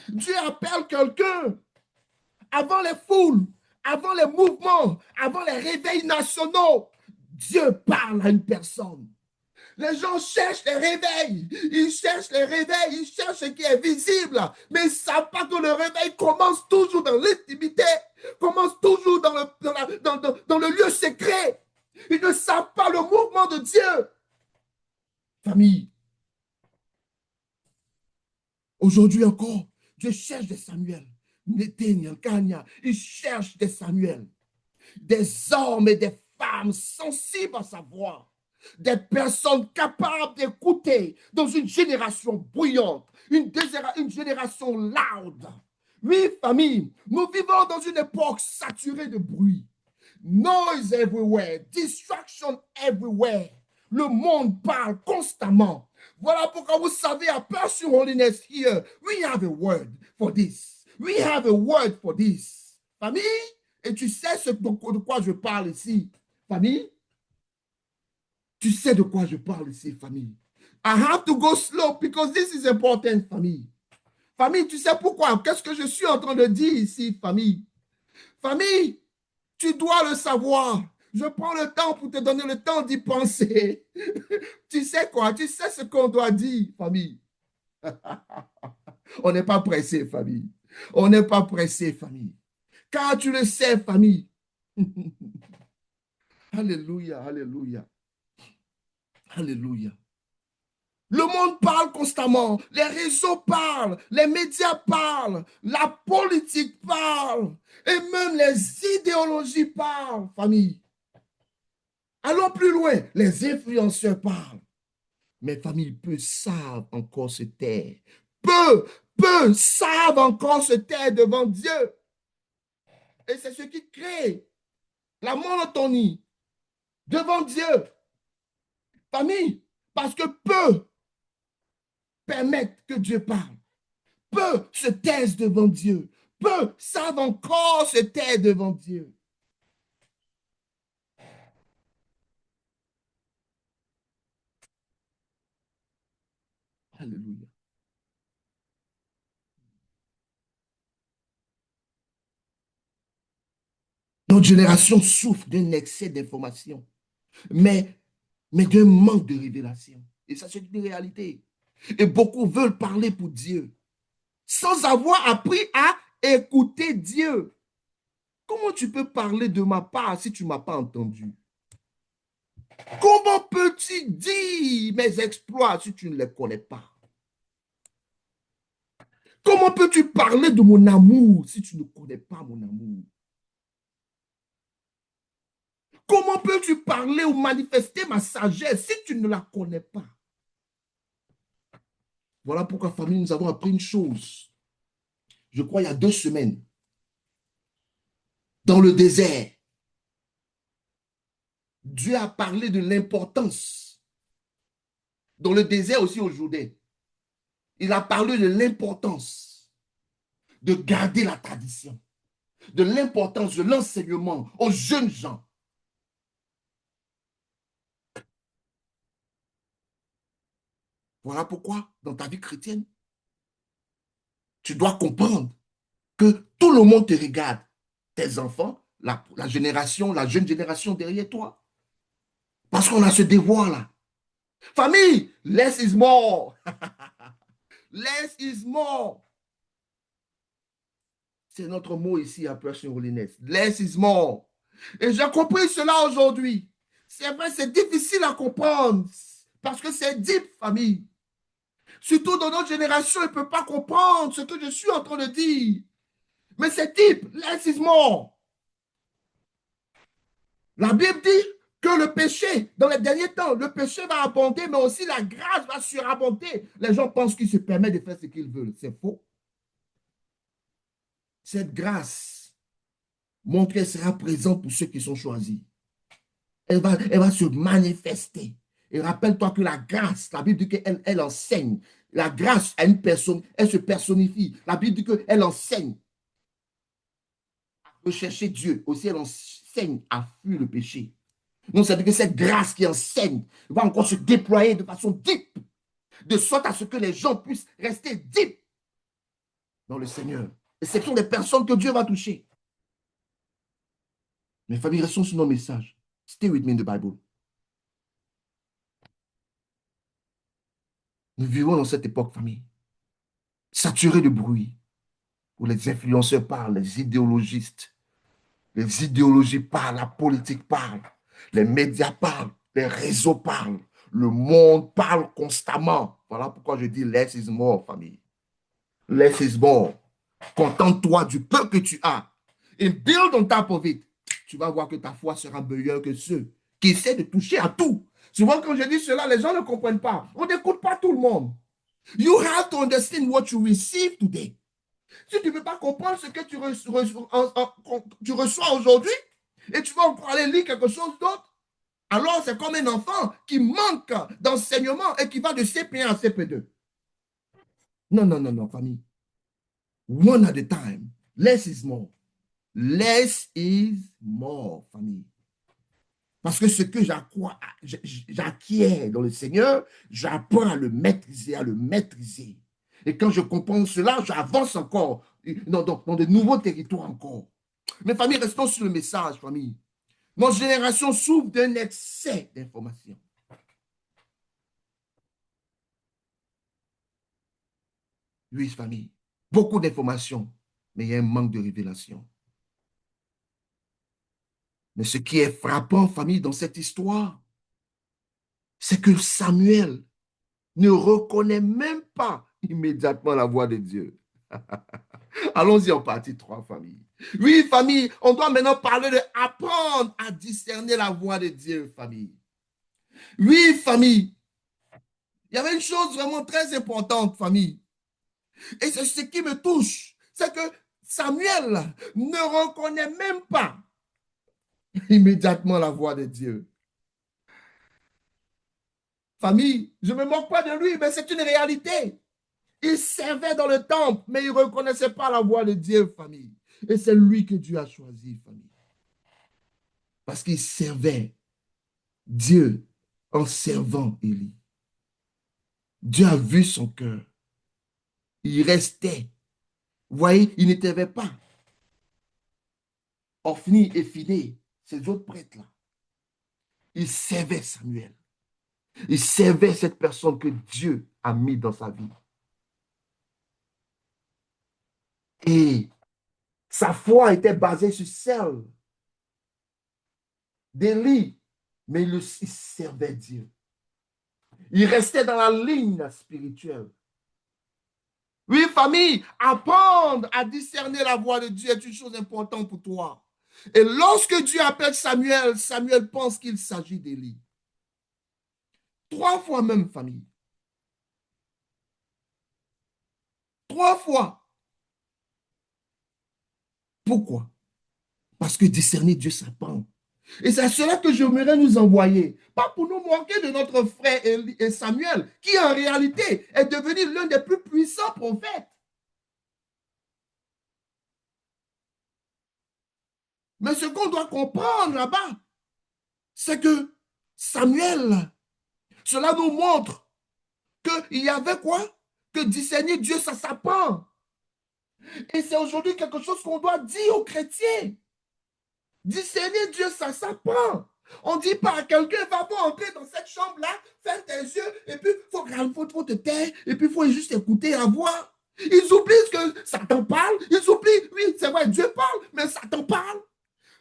Dieu appelle quelqu'un avant les foules, avant les mouvements, avant les réveils nationaux. Dieu parle à une personne. Les gens cherchent les réveils. Ils cherchent les réveils. Ils cherchent ce qui est visible. Mais ils ne savent pas que le réveil commence toujours dans l'intimité. Commence toujours dans le lieu secret. Ils ne savent pas le mouvement de Dieu. Famille, aujourd'hui encore, Dieu cherche des Samuel. Il cherche des Samuel. Des hommes et des femmes sensibles à sa voix. Des personnes capables d'écouter dans une génération bruyante, une génération loud. Oui, famille, nous vivons dans une époque saturée de bruit. Noise everywhere, distraction everywhere. Le monde parle constamment. Voilà pourquoi vous savez, à Pursuing Holiness here, we have a word for this. We have a word for this. Famille, et tu sais de quoi je parle ici, famille? Tu sais de quoi je parle ici, famille. I have to go slow because this is important, famille. Famille, tu sais pourquoi? Qu'est-ce que je suis en train de dire ici, famille? Famille, tu dois le savoir. Je prends le temps pour te donner le temps d'y penser. Tu sais quoi? Tu sais ce qu'on doit dire, famille. On n'est pas pressé, famille. On n'est pas pressé, famille. Car tu le sais, famille. Alléluia, alléluia. Alléluia. Le monde parle constamment, les réseaux parlent, les médias parlent, la politique parle, et même les idéologies parlent, famille. Allons plus loin, les influenceurs parlent. Mais famille, peu savent encore se taire. Peu savent encore se taire devant Dieu. Et c'est ce qui crée la monotonie devant Dieu. Famille, parce que peu permettent que Dieu parle. Peu se taisent devant Dieu. Peu savent encore se taire devant Dieu. Alléluia. Notre génération souffre d'un excès d'informations, mais d'un manque de révélation. Et ça, c'est une réalité. Et beaucoup veulent parler pour Dieu sans avoir appris à écouter Dieu. Comment tu peux parler de ma part si tu ne m'as pas entendu? Comment peux-tu dire mes exploits si tu ne les connais pas? Comment peux-tu parler de mon amour si tu ne connais pas mon amour? Comment peux-tu parler ou manifester ma sagesse si tu ne la connais pas? Voilà pourquoi, famille, nous avons appris une chose. Je crois il y a 2 semaines, dans le désert, Dieu a parlé de l'importance. Dans le désert aussi au Jourdain, il a parlé de l'importance de garder la tradition, de l'importance de l'enseignement aux jeunes gens. Voilà pourquoi, dans ta vie chrétienne, tu dois comprendre que tout le monde te regarde. Tes enfants, la génération, la jeune génération derrière toi. Parce qu'on a ce devoir-là. Famille, less is more. Less is more. C'est notre mot ici à Pression Holiness. Less is more. Et j'ai compris cela aujourd'hui. C'est vrai, c'est difficile à comprendre. Parce que c'est deep, famille. Surtout dans notre génération, ils ne peuvent pas comprendre ce que je suis en train de dire. Mais c'est deep. Less is more. La Bible dit que le péché, dans les derniers temps, le péché va abonder, mais aussi la grâce va surabonder. Les gens pensent qu'ils se permettent de faire ce qu'ils veulent. C'est faux. Cette grâce montre qu'elle sera présente pour ceux qui sont choisis. Elle va se manifester. Et rappelle-toi que la grâce, la Bible dit qu'elle elle enseigne. La grâce à une personne, elle se personnifie. La Bible dit qu'elle enseigne à rechercher Dieu. Aussi, elle enseigne à fuir le péché. Donc, ça veut dire que cette grâce qui enseigne va encore se déployer de façon deep, de sorte à ce que les gens puissent rester deep dans le Seigneur. Et ce sont des personnes que Dieu va toucher. Mes familles, restons sur nos messages. Stay with me in the Bible. Nous vivons dans cette époque, famille, saturée de bruit, où les influenceurs parlent, les idéologies parlent, la politique parle, les médias parlent, les réseaux parlent, le monde parle constamment. Voilà pourquoi je dis less is more, famille. Less is more. Contente-toi du peu que tu as. Et build on top of it. Tu vas voir que ta foi sera meilleure que ceux qui essaient de toucher à tout. Souvent, quand je dis cela, les gens ne comprennent pas. On n'écoute pas tout le monde. You have to understand what you receive today. Si tu ne peux pas comprendre ce que tu reçois aujourd'hui, et tu vas encore aller lire quelque chose d'autre, alors c'est comme un enfant qui manque d'enseignement et qui va de CP1 à CP2. Non, non, non, non, famille. One at a time. Less is more. Less is more, famille. Parce que ce que j'acquiers dans le Seigneur, j'apprends à le maîtriser, à le maîtriser. Et quand je comprends cela, j'avance encore dans de nouveaux territoires encore. Mes familles, restons sur le message, famille. Notre génération souffre d'un excès d'informations. Oui, famille. Beaucoup d'informations, mais il y a un manque de révélation. Mais ce qui est frappant, famille, dans cette histoire, c'est que Samuel ne reconnaît même pas immédiatement la voix de Dieu. Allons-y en partie 3, famille. Oui, famille, on doit maintenant parler de apprendre à discerner la voix de Dieu, famille. Oui, famille, il y avait une chose vraiment très importante, famille. Et c'est ce qui me touche, c'est que Samuel ne reconnaît même pas immédiatement la voix de Dieu. Famille, je ne me moque pas de lui, mais c'est une réalité. Il servait dans le temple, mais il ne reconnaissait pas la voix de Dieu, famille. Et c'est lui que Dieu a choisi, famille. Parce qu'il servait Dieu en servant Élie. Dieu a vu son cœur. Il restait. Vous voyez, il n'était pas Ophni et Phiné, ces autres prêtres-là. Il servait Samuel. Il servait cette personne que Dieu a mis dans sa vie. Et sa foi était basée sur celle d'Élie, mais il servait Dieu. Il restait dans la ligne spirituelle. Oui, famille, apprendre à discerner la voix de Dieu est une chose importante pour toi. Et lorsque Dieu appelle Samuel, Samuel pense qu'il s'agit d'Élie. 3 fois même, famille. 3 fois. Pourquoi? Parce que discerner Dieu s'apprend. Et c'est à cela que j'aimerais nous envoyer. Pas pour nous moquer de notre frère Samuel, qui en réalité est devenu l'un des plus puissants prophètes. Mais ce qu'on doit comprendre là-bas, c'est que Samuel, cela nous montre qu'il y avait quoi? Que discerner Dieu, ça s'apprend. Et c'est aujourd'hui quelque chose qu'on doit dire aux chrétiens. Discerner Dieu, ça s'apprend. On ne dit pas à quelqu'un, va entrer dans cette chambre-là, ferme tes yeux, et puis faut te taire, et puis il faut juste écouter la voix. Ils oublient que Satan parle, ils oublient, oui, c'est vrai, Dieu parle, mais Satan parle.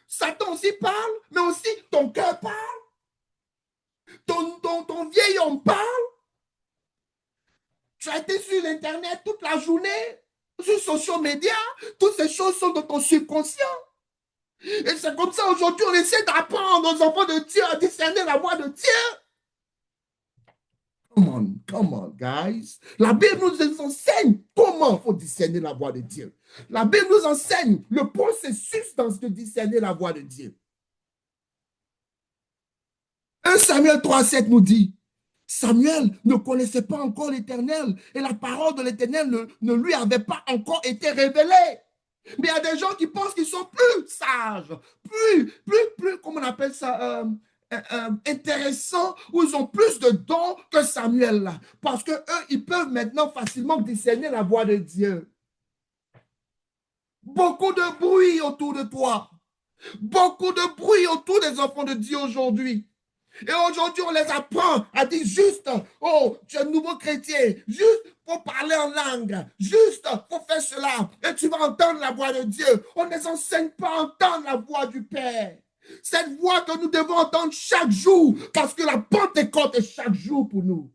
Satan aussi parle, mais aussi ton cœur parle. Ton vieil homme parle. Tu as été sur l'Internet toute la journée, sur social media, toutes ces choses sont dans ton subconscient. Et c'est comme ça aujourd'hui, on essaie d'apprendre aux enfants de Dieu à discerner la voix de Dieu. Come on, guys. La Bible nous enseigne comment il faut discerner la voix de Dieu. La Bible nous enseigne le processus dans de discerner la voix de Dieu. 1 Samuel 3,7 nous dit, Samuel ne connaissait pas encore l'Éternel et la parole de l'Éternel ne lui avait pas encore été révélée. Mais il y a des gens qui pensent qu'ils sont plus sages, comment on appelle ça, intéressants, où ils ont plus de dons que Samuel, là. Parce qu'eux, ils peuvent maintenant facilement discerner la voix de Dieu. Beaucoup de bruit autour de toi. Beaucoup de bruit autour des enfants de Dieu aujourd'hui. Et aujourd'hui, on les apprend à dire juste, oh, tu es un nouveau chrétien, juste pour parler en langue, juste pour faire cela, et tu vas entendre la voix de Dieu. On ne les enseigne pas à entendre la voix du Père. Cette voix que nous devons entendre chaque jour, parce que la Pentecôte est chaque jour pour nous.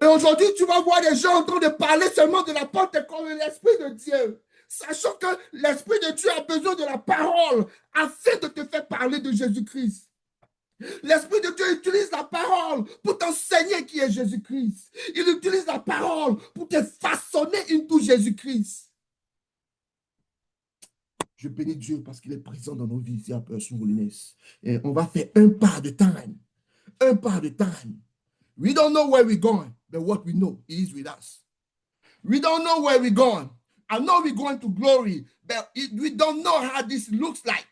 Et aujourd'hui, tu vas voir des gens en train de parler seulement de la Pentecôte de l'Esprit de Dieu. Sachant que l'Esprit de Dieu a besoin de la parole afin de te faire parler de Jésus-Christ. L'Esprit de Dieu utilise la parole pour t'enseigner qui est Jésus-Christ. Il utilise la parole pour te façonner into Jésus-Christ. Je bénis Dieu parce qu'il est présent dans nos vies ici à Person Holiness. Et on va faire un pas de time. Un pas de time. We don't know where we're going, but what we know, He is with us. We don't know where we're going. I know we're going to glory, but we don't know how this looks like.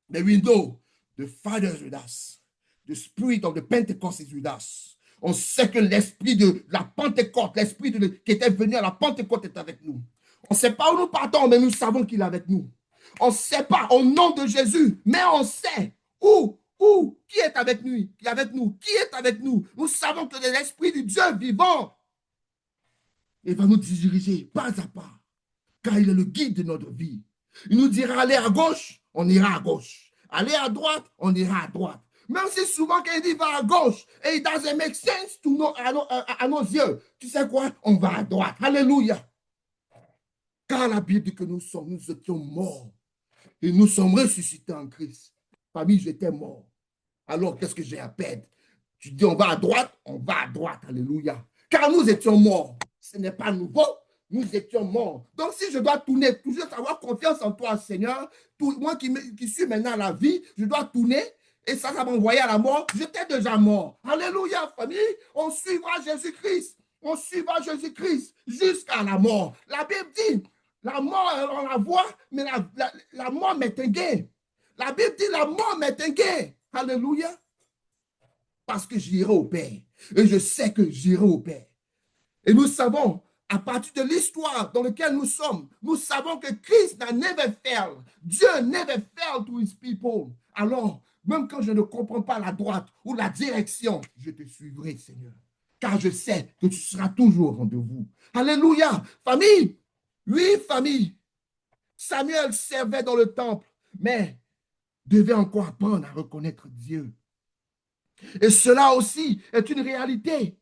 But we know the Father is with us. The Spirit of the Pentecost is with us. On sait que l'esprit de la Pentecôte, l'esprit qui était venu à la Pentecôte est avec nous. On ne sait pas où nous partons, mais nous savons qu'il est avec nous. On ne sait pas au nom de Jésus, mais on sait où, qui est avec nous, qui est avec nous, qui est avec nous. Nous savons que l'esprit du Dieu vivant, il va nous diriger pas à pas, car il est le guide de notre vie. Il nous dira aller à gauche, on ira à gauche. Aller à droite, on ira à droite. Même si souvent quand il dit va à gauche, et it doesn't make sense à nos yeux, tu sais quoi? On va à droite. Alléluia. Car la Bible dit que nous étions morts. Et nous sommes ressuscités en Christ. Famille, j'étais mort. Alors, qu'est-ce que j'ai à perdre? Tu dis on va à droite, on va à droite. Alléluia. Car nous étions morts. Ce n'est pas nouveau. Nous étions morts. Donc, si je dois tourner, toujours avoir confiance en toi, Seigneur, moi qui suis maintenant à la vie, je dois tourner et ça va m'envoyer à la mort. J'étais déjà mort. Alléluia, famille. On suivra Jésus-Christ. On suivra Jésus-Christ jusqu'à la mort. La Bible dit, la mort, on la voit, mais la mort m'est un gain. La Bible dit, la mort m'est un gain. Alléluia. parce que j'irai au Père. Et je sais que j'irai au Père. Et nous savons, à partir de l'histoire dans laquelle nous sommes, nous savons que Christ n'a never failed. Dieu never failed to his people. Alors, même quand je ne comprends pas la droite ou la direction, je te suivrai, Seigneur. Car je sais que tu seras toujours au rendez-vous. Alléluia. Famille, oui, famille. Samuel servait dans le temple, mais devait encore apprendre à reconnaître Dieu. Et cela aussi est une réalité.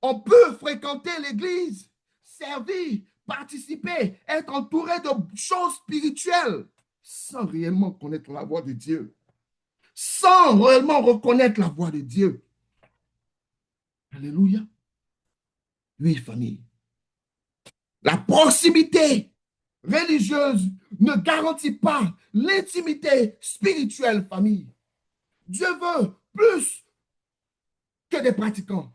On peut fréquenter l'église, servir, participer, être entouré de choses spirituelles sans réellement connaître la voix de Dieu, sans réellement reconnaître la voix de Dieu. Alléluia. Oui, famille. La proximité religieuse ne garantit pas l'intimité spirituelle, famille. Dieu veut plus que des pratiquants.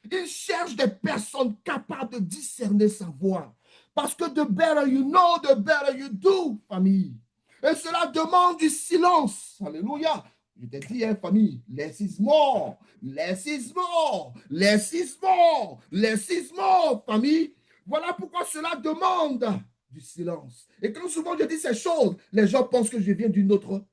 Il cherche des personnes capables de discerner sa voix. Parce que the better you know, the better you do, famille. Et cela demande du silence. Alléluia. Je t'ai dit, hein, famille, less is more, less is more, less is more, less is more, famille. Voilà pourquoi cela demande du silence. Et quand souvent je dis ces choses, les gens pensent que je viens d'une autre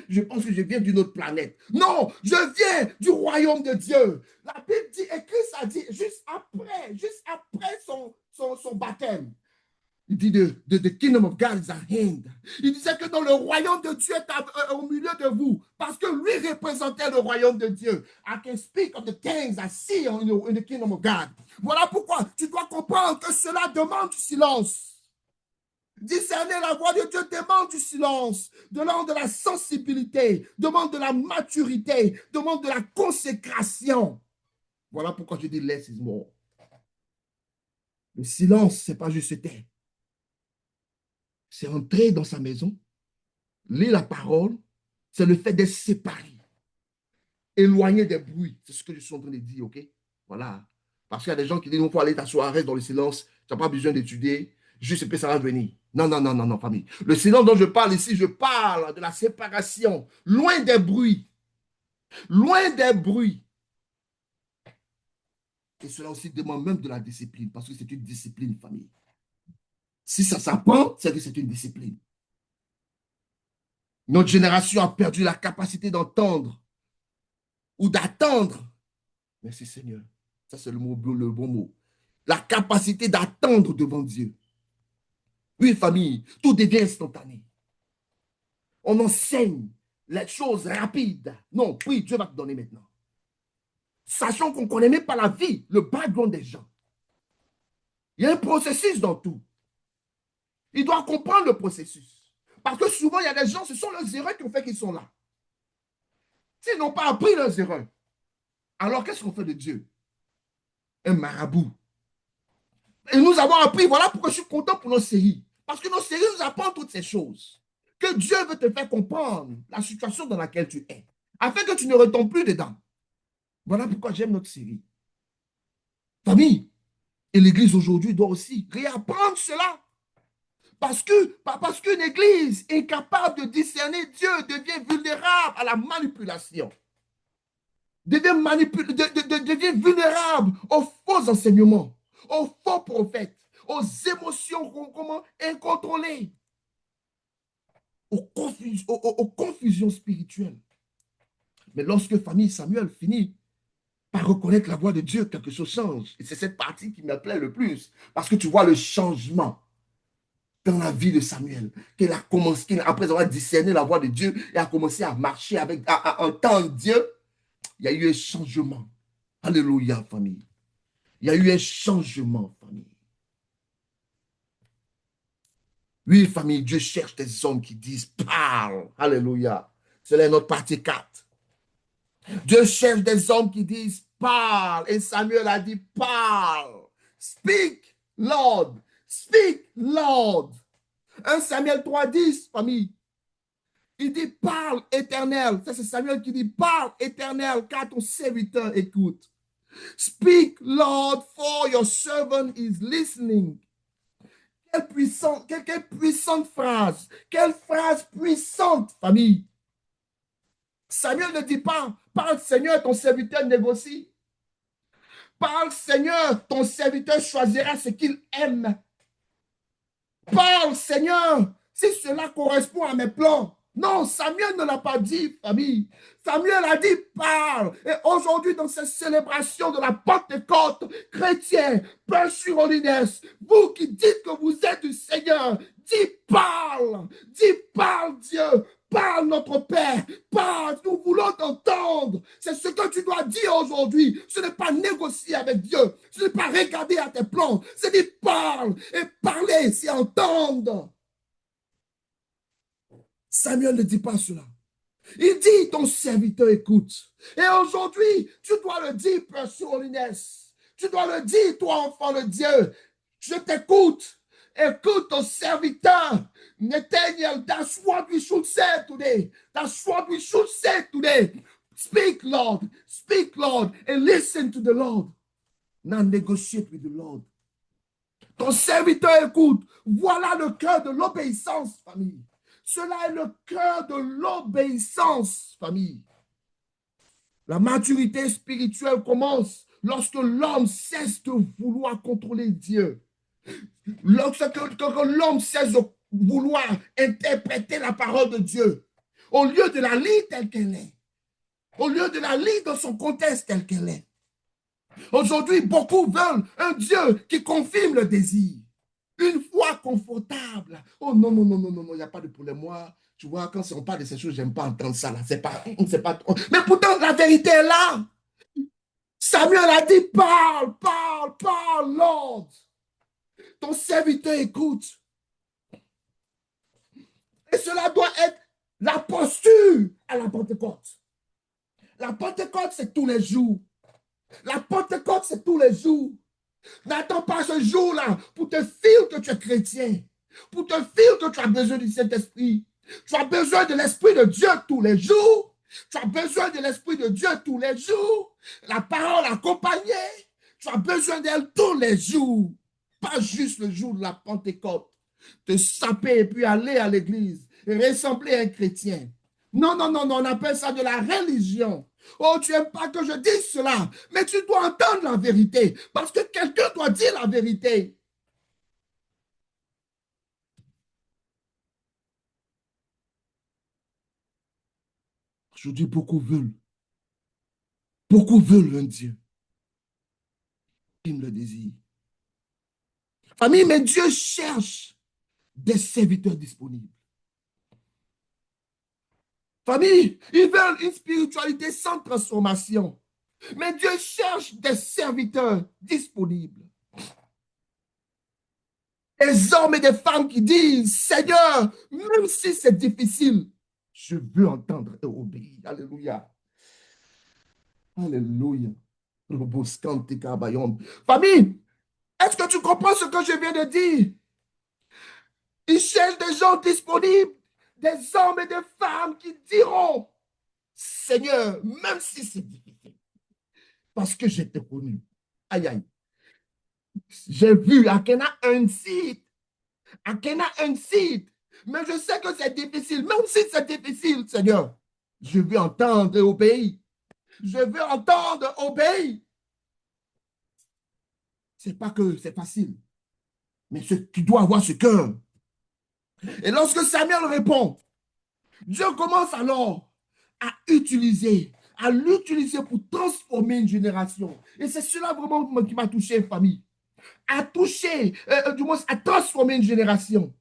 je pense que je viens d'une autre planète. Non, je viens du royaume de Dieu. La Bible dit, et Christ a dit, juste après son baptême, il dit, the kingdom of God is at hand. Il disait que dans le royaume de Dieu est au milieu de vous, parce que lui représentait le royaume de Dieu. I can speak of the things I see in the kingdom of God. Voilà pourquoi tu dois comprendre que cela demande du silence. Discerner la voix de Dieu demande du silence, demande de la sensibilité, demande de la maturité, demande de la consécration. Voilà pourquoi je dis less is more. Le silence, ce n'est pas juste se taire. C'est entrer dans sa maison, lire la parole, c'est le fait d'être séparé, éloigné des bruits. C'est ce que je suis en train de dire, ok? Voilà. Parce qu'il y a des gens qui disent, il faut aller t'asseoir, reste dans le silence, tu n'as pas besoin d'étudier, juste et puis ça va venir. Non, non, non, non, non, famille. Le silence dont je parle ici, je parle de la séparation, loin des bruits. Loin des bruits. Et cela aussi demande même de la discipline, parce que c'est une discipline, famille. Si ça s'apprend, c'est que c'est une discipline. Notre génération a perdu la capacité d'entendre ou d'attendre. Merci Seigneur. Ça, c'est le bon mot. La capacité d'attendre devant Dieu. Oui, famille, tout devient instantané. On enseigne les choses rapides. Non, oui, Dieu va te donner maintenant. Sachant qu'on ne connaît même pas la vie, le background des gens. Il y a un processus dans tout. Il doit comprendre le processus. Parce que souvent, il y a des gens, ce sont leurs erreurs qui ont fait qu'ils sont là. S'ils n'ont pas appris leurs erreurs, alors qu'est-ce qu'on fait de Dieu? Un marabout. Et nous avons appris, voilà pourquoi je suis content pour nos séries. Parce que nos séries nous apprennent toutes ces choses. Que Dieu veut te faire comprendre la situation dans laquelle tu es, afin que tu ne retombes plus dedans. Voilà pourquoi j'aime notre série. Famille, et l'Église aujourd'hui doit aussi réapprendre cela. Parce qu'une église incapable de discerner Dieu devient vulnérable à la manipulation. Devient vulnérable aux faux enseignements, aux faux prophètes, aux émotions incontrôlées, aux confusions spirituelles. Mais lorsque famille Samuel finit par reconnaître la voix de Dieu, quelque chose change. Et c'est cette partie qui me plaît le plus. Parce que tu vois le changement dans la vie de Samuel, qu'il a commencé, après avoir discerné la voix de Dieu et a commencé à marcher avec, à entendre Dieu, il y a eu un changement. Alléluia, famille. Il y a eu un changement, famille. Oui, famille, Dieu cherche des hommes qui disent parle. Alléluia. C'est notre partie 4. Dieu cherche des hommes qui disent parle. Et Samuel a dit parle. Speak, Lord. Speak, Lord. 1 Samuel 3:10, famille. Il dit parle éternel. Ça, c'est Samuel qui dit parle éternel, car ton serviteur écoute. Speak, Lord, for your servant is listening. Quelle puissante phrase. Quelle phrase puissante, famille. Samuel ne dit pas, parle Seigneur, ton serviteur négocie. Parle Seigneur, ton serviteur choisira ce qu'il aime. Parle Seigneur, si cela correspond à mes plans. Non, Samuel ne l'a pas dit, famille. Samuel a dit parle. Et aujourd'hui, dans cette célébration de la Pentecôte chrétienne, Père sur Olines, vous qui dites que vous êtes du Seigneur, dis parle Dieu, parle notre Père, parle, nous voulons t'entendre. C'est ce que tu dois dire aujourd'hui. Ce n'est pas négocier avec Dieu, ce n'est pas regarder à tes plans, c'est dire parle et parler, s'y entendre. Samuel ne dit pas cela. Il dit, ton serviteur écoute. Et aujourd'hui, tu dois le dire, Père Solines. Tu dois le dire, toi, enfant de Dieu. Je t'écoute. Écoute ton serviteur. Nathaniel, that's what we should say today. That's what we should say today. Speak, Lord. Speak, Lord. And listen to the Lord. Now negotiate with the Lord. Ton serviteur écoute. Voilà le cœur de l'obéissance, famille. Cela est le cœur de l'obéissance, famille. La maturité spirituelle commence lorsque l'homme cesse de vouloir contrôler Dieu. Lorsque l'homme cesse de vouloir interpréter la parole de Dieu, au lieu de la lire telle qu'elle est, au lieu de la lire dans son contexte tel qu'elle est. Aujourd'hui, beaucoup veulent un Dieu qui confirme le désir. Une foi confortable. Oh non, non, non, non, non, il n'y a pas de problème. Moi, tu vois, quand on parle de ces choses, j'aime pas entendre ça là. C'est pas trop. Mais pourtant, la vérité est là. Samuel a dit, parle, parle, parle, Lord. Ton serviteur écoute. Et cela doit être la posture à la Pentecôte. La Pentecôte, c'est tous les jours. La Pentecôte, c'est tous les jours. N'attends pas ce jour-là pour te dire que tu es chrétien, pour te dire que tu as besoin du Saint-Esprit. Tu as besoin de l'Esprit de Dieu tous les jours. Tu as besoin de l'Esprit de Dieu tous les jours. La parole accompagnée. Tu as besoin d'elle tous les jours. Pas juste le jour de la Pentecôte. Te saper et puis aller à l'église et ressembler à un chrétien. Non, non, non, non, on appelle ça de la religion. Oh, tu n'aimes pas que je dise cela, mais tu dois entendre la vérité, parce que quelqu'un doit dire la vérité. Aujourd'hui, beaucoup veulent un Dieu. Ils le désirent. Famille, mais Dieu cherche des serviteurs disponibles. Famille, ils veulent une spiritualité sans transformation. Mais Dieu cherche des serviteurs disponibles. Des hommes et des femmes qui disent, Seigneur, même si c'est difficile, je veux entendre et obéir. Alléluia. Alléluia. Famille, est-ce que tu comprends ce que je viens de dire? Ils cherchent des gens disponibles, des hommes et des femmes qui diront, Seigneur, même si c'est difficile, parce que je t'ai connu. Aïe, aïe. J'ai vu à Kena un site. À Kena un site. Mais je sais que c'est difficile. Même si c'est difficile, Seigneur, je veux entendre et obéir. Je veux entendre, obéir. C'est pas que c'est facile, mais tu dois avoir ce cœur. Et lorsque Samuel répond, Dieu commence alors à l'utiliser pour transformer une génération. Et c'est cela vraiment qui m'a touché, famille. Du moins, à transformer une génération.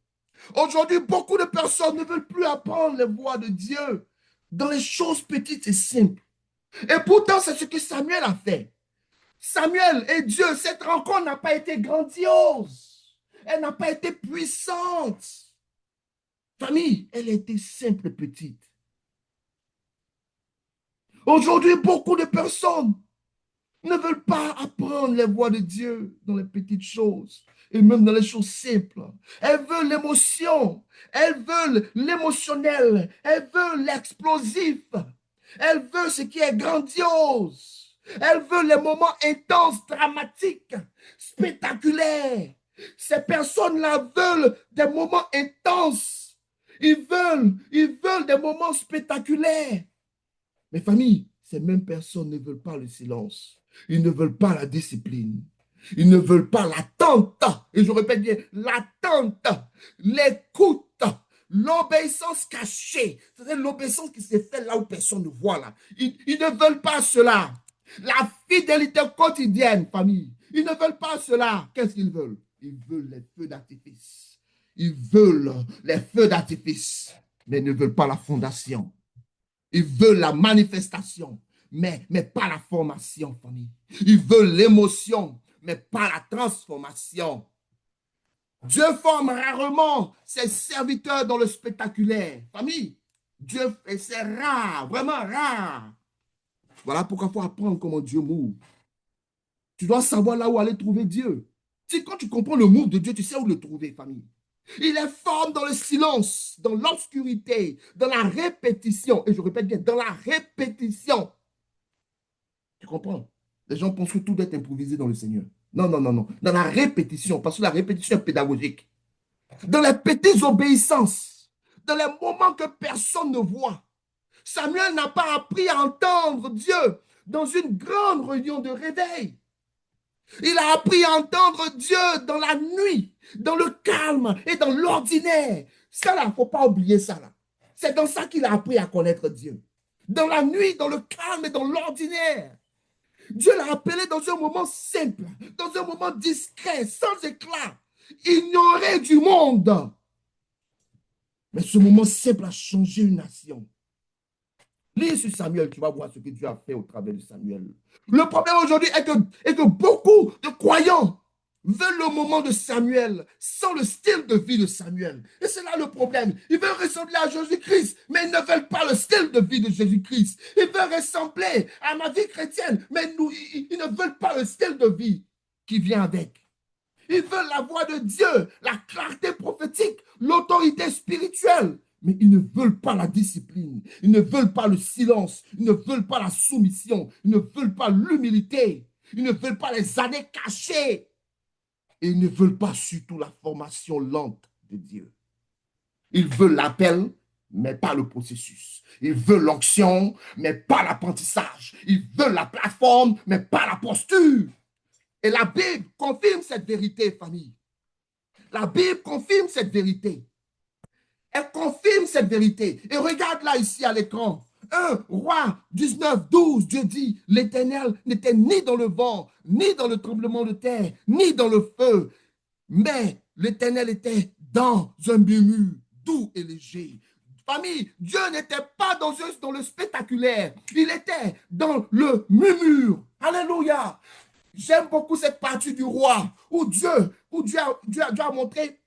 Aujourd'hui, beaucoup de personnes ne veulent plus apprendre les voies de Dieu dans les choses petites et simples. Et pourtant, c'est ce que Samuel a fait. Samuel et Dieu, cette rencontre n'a pas été grandiose. Elle n'a pas été puissante. Famille, elle a été simple et petite. Aujourd'hui, beaucoup de personnes ne veulent pas apprendre les voies de Dieu dans les petites choses et même dans les choses simples. Elles veulent l'émotion, elles veulent l'émotionnel, elles veulent l'explosif, elles veulent ce qui est grandiose, elles veulent les moments intenses, dramatiques, spectaculaires. Ces personnes-là veulent des moments intenses, ils veulent des moments spectaculaires. Mes familles, ces mêmes personnes ne veulent pas le silence. Ils ne veulent pas la discipline. Ils ne veulent pas l'attente. Et je répète bien, l'attente, l'écoute, l'obéissance cachée. C'est l'obéissance qui s'est faite là où personne ne voit là. Ils ne veulent pas cela. La fidélité quotidienne, famille. Ils ne veulent pas cela. Qu'est-ce qu'ils veulent? Ils veulent les feux d'artifice. Ils veulent les feux d'artifice, mais ils ne veulent pas la fondation. Ils veulent la manifestation, mais pas la formation, famille. Ils veulent l'émotion, mais pas la transformation. Dieu forme rarement ses serviteurs dans le spectaculaire. Famille, Dieu, c'est rare, vraiment rare. Voilà pourquoi il faut apprendre comment Dieu move. Tu dois savoir là où aller trouver Dieu. Si quand tu comprends le move de Dieu, tu sais où le trouver, famille. Il est fort dans le silence, dans l'obscurité, dans la répétition. Et je répète bien, dans la répétition. Tu comprends? Les gens pensent que tout doit être improvisé dans le Seigneur. Non, non, non, non. Dans la répétition, parce que la répétition est pédagogique. Dans les petites obéissances, dans les moments que personne ne voit. Samuel n'a pas appris à entendre Dieu dans une grande réunion de réveil. Il a appris à entendre Dieu dans la nuit, dans le calme et dans l'ordinaire. Ça, là, il ne faut pas oublier ça, là. C'est dans ça qu'il a appris à connaître Dieu. Dans la nuit, dans le calme et dans l'ordinaire. Dieu l'a appelé dans un moment simple, dans un moment discret, sans éclat, ignoré du monde. Mais ce moment simple a changé une nation. Lis sur Samuel, tu vas voir ce que Dieu a fait au travers de Samuel. Le problème aujourd'hui est que beaucoup de croyants veulent le moment de Samuel sans le style de vie de Samuel. Et c'est là le problème. Ils veulent ressembler à Jésus-Christ, mais ils ne veulent pas le style de vie de Jésus-Christ. Ils veulent ressembler à ma vie chrétienne, mais ils ne veulent pas le style de vie qui vient avec. Ils veulent la voix de Dieu, la clarté prophétique, l'autorité spirituelle. Mais ils ne veulent pas la discipline, ils ne veulent pas le silence, ils ne veulent pas la soumission, ils ne veulent pas l'humilité, ils ne veulent pas les années cachées. Et ils ne veulent pas surtout la formation lente de Dieu. Ils veulent l'appel, mais pas le processus. Ils veulent l'onction, mais pas l'apprentissage. Ils veulent la plateforme, mais pas la posture. Et la Bible confirme cette vérité, famille. La Bible confirme cette vérité. Elle confirme cette vérité. Et regarde là ici à l'écran. 1 Roi 19, 12, Dieu dit, l'Éternel n'était ni dans le vent, ni dans le tremblement de terre, ni dans le feu, mais l'Éternel était dans un murmure doux et léger. Famille, Dieu n'était pas dans le spectaculaire, il était dans le murmure. Alléluia. J'aime beaucoup cette partie du roi où Dieu a montré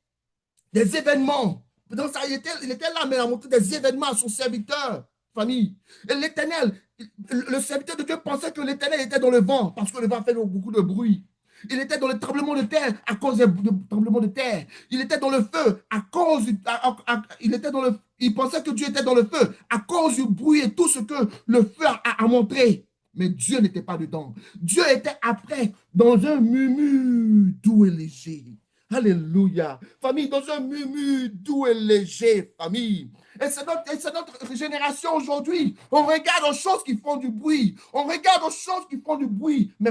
des événements. Donc ça, il était là, mais il a montré des événements à son serviteur, famille. Et l'Éternel, le serviteur de Dieu pensait que l'Éternel était dans le vent, parce que le vent fait beaucoup de bruit. Il était dans le tremblement de terre à cause du tremblement de terre. Il était dans le feu à cause il pensait que Dieu était dans le feu à cause du bruit et tout ce que le feu a montré. Mais Dieu n'était pas dedans. Dieu était après dans un murmure doux et léger. Alléluia. Famille, dans un murmure doux et léger, famille. Et c'est notre génération aujourd'hui. On regarde aux choses qui font du bruit. On regarde aux choses qui font du bruit. Mais,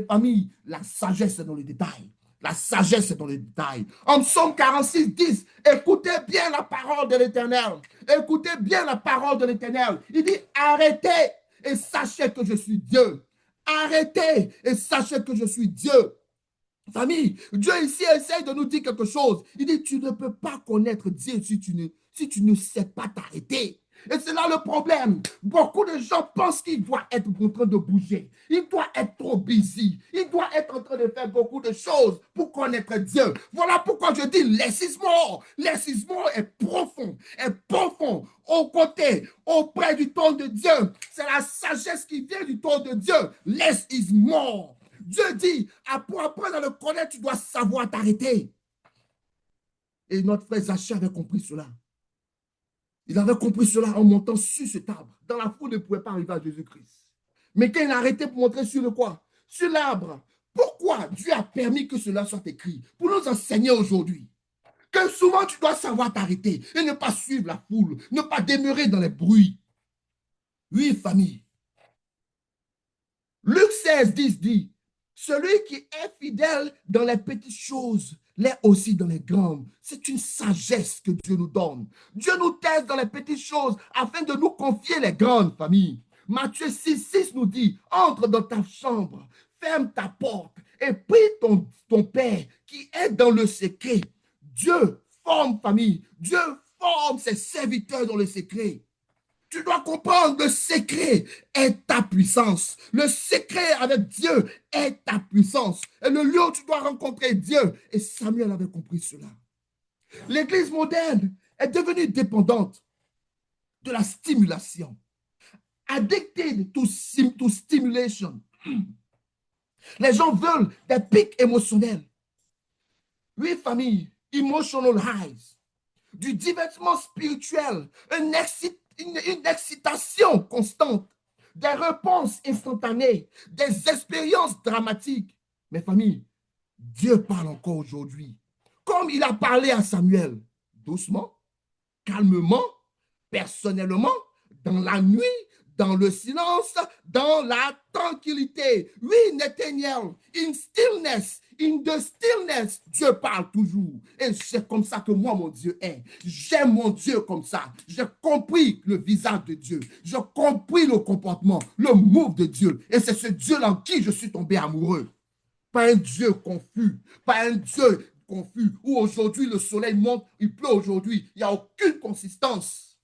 famille, la sagesse est dans les détails. La sagesse est dans les détails. En Psaume 46, 10, écoutez bien la parole de l'Éternel. Écoutez bien la parole de l'Éternel. Il dit, arrêtez et sachez que je suis Dieu. Arrêtez et sachez que je suis Dieu. Famille, Dieu ici essaye de nous dire quelque chose. Il dit, tu ne peux pas connaître Dieu si tu ne sais pas t'arrêter. Et c'est là le problème. Beaucoup de gens pensent qu'il doit être en train de bouger. Il doit être trop busy. Il doit être en train de faire beaucoup de choses pour connaître Dieu. Voilà pourquoi je dis laissez-moi. Laissez-moi est profond. Est profond. Au côté, auprès du trône de Dieu. C'est la sagesse qui vient du trône de Dieu. Less is more. Dieu dit, pour apprendre à le connaître, tu dois savoir t'arrêter. Et notre frère Zaché avait compris cela. Il avait compris cela en montant sur cet arbre. Dans la foule, il ne pouvait pas arriver à Jésus-Christ. Mais quand il a arrêté pour montrer sur le quoi? Sur l'arbre. Pourquoi Dieu a permis que cela soit écrit? Pour nous enseigner aujourd'hui. Que souvent tu dois savoir t'arrêter et ne pas suivre la foule, ne pas demeurer dans les bruits. Oui, famille. Luc 16, 10 dit, celui qui est fidèle dans les petites choses l'est aussi dans les grandes. C'est une sagesse que Dieu nous donne. Dieu nous teste dans les petites choses afin de nous confier les grandes, familles. Matthieu 6, 6 nous dit, entre dans ta chambre, ferme ta porte et prie ton Père qui est dans le secret. Dieu forme, famille. Dieu forme ses serviteurs dans le secret. Tu dois comprendre, le secret est ta puissance. Le secret avec Dieu est ta puissance. Et le lieu où tu dois rencontrer Dieu. Et Samuel avait compris cela. L'Église moderne est devenue dépendante de la stimulation. Addicted to stimulation. Les gens veulent des pics émotionnels. Oui, famille, emotional highs. Du divertissement spirituel, une excitation constante, des réponses instantanées, des expériences dramatiques. Mes familles, Dieu parle encore aujourd'hui. Comme il a parlé à Samuel, doucement, calmement, personnellement, dans la nuit, dans le silence, dans la tranquillité. Oui, Nathaniel, in the stillness, Dieu parle toujours. Et c'est comme ça que moi, mon Dieu est. J'aime mon Dieu comme ça. J'ai compris le visage de Dieu. J'ai compris le comportement, le move de Dieu. Et c'est ce Dieu-là en qui je suis tombé amoureux. Pas un Dieu confus, pas un Dieu confus où aujourd'hui le soleil monte, il pleut aujourd'hui. Il n'y a aucune consistance.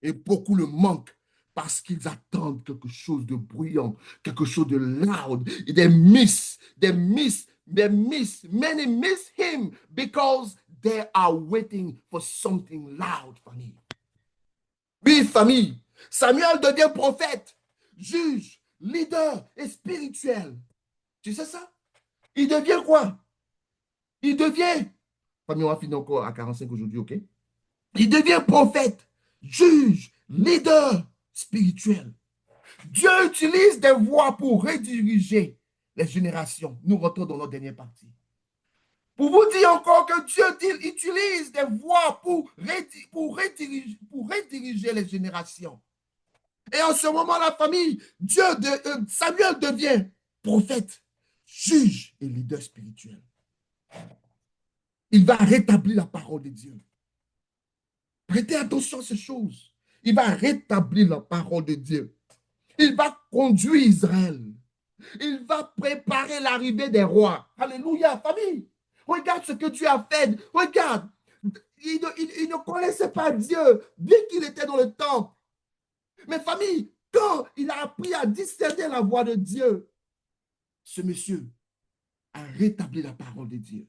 Et beaucoup le manquent parce qu'ils attendent quelque chose de bruyant, quelque chose de loud. Et many miss him because they are waiting for something loud, famille. Oui, famille, Samuel devient prophète, juge, leader et spirituel. Tu sais ça? Il devient quoi? Il devient, famille, on va finir encore à 45 aujourd'hui, ok? Il devient prophète, juge, leader spirituel. Dieu utilise des voix pour rediriger les générations. Nous rentrons dans notre dernière partie. Pour vous dire encore que Dieu utilise des voix pour rediriger les générations. Et en ce moment, la famille, Samuel devient prophète, juge et leader spirituel. Il va rétablir la parole de Dieu. Prêtez attention à ces choses. Il va rétablir la parole de Dieu. Il va conduire Israël. Il va préparer l'arrivée des rois. Alléluia, famille. Regarde ce que Dieu a fait. Regarde. Il ne connaissait pas Dieu, bien qu'il était dans le temple. Mais famille, quand il a appris à discerner la voix de Dieu, ce monsieur a rétabli la parole de Dieu.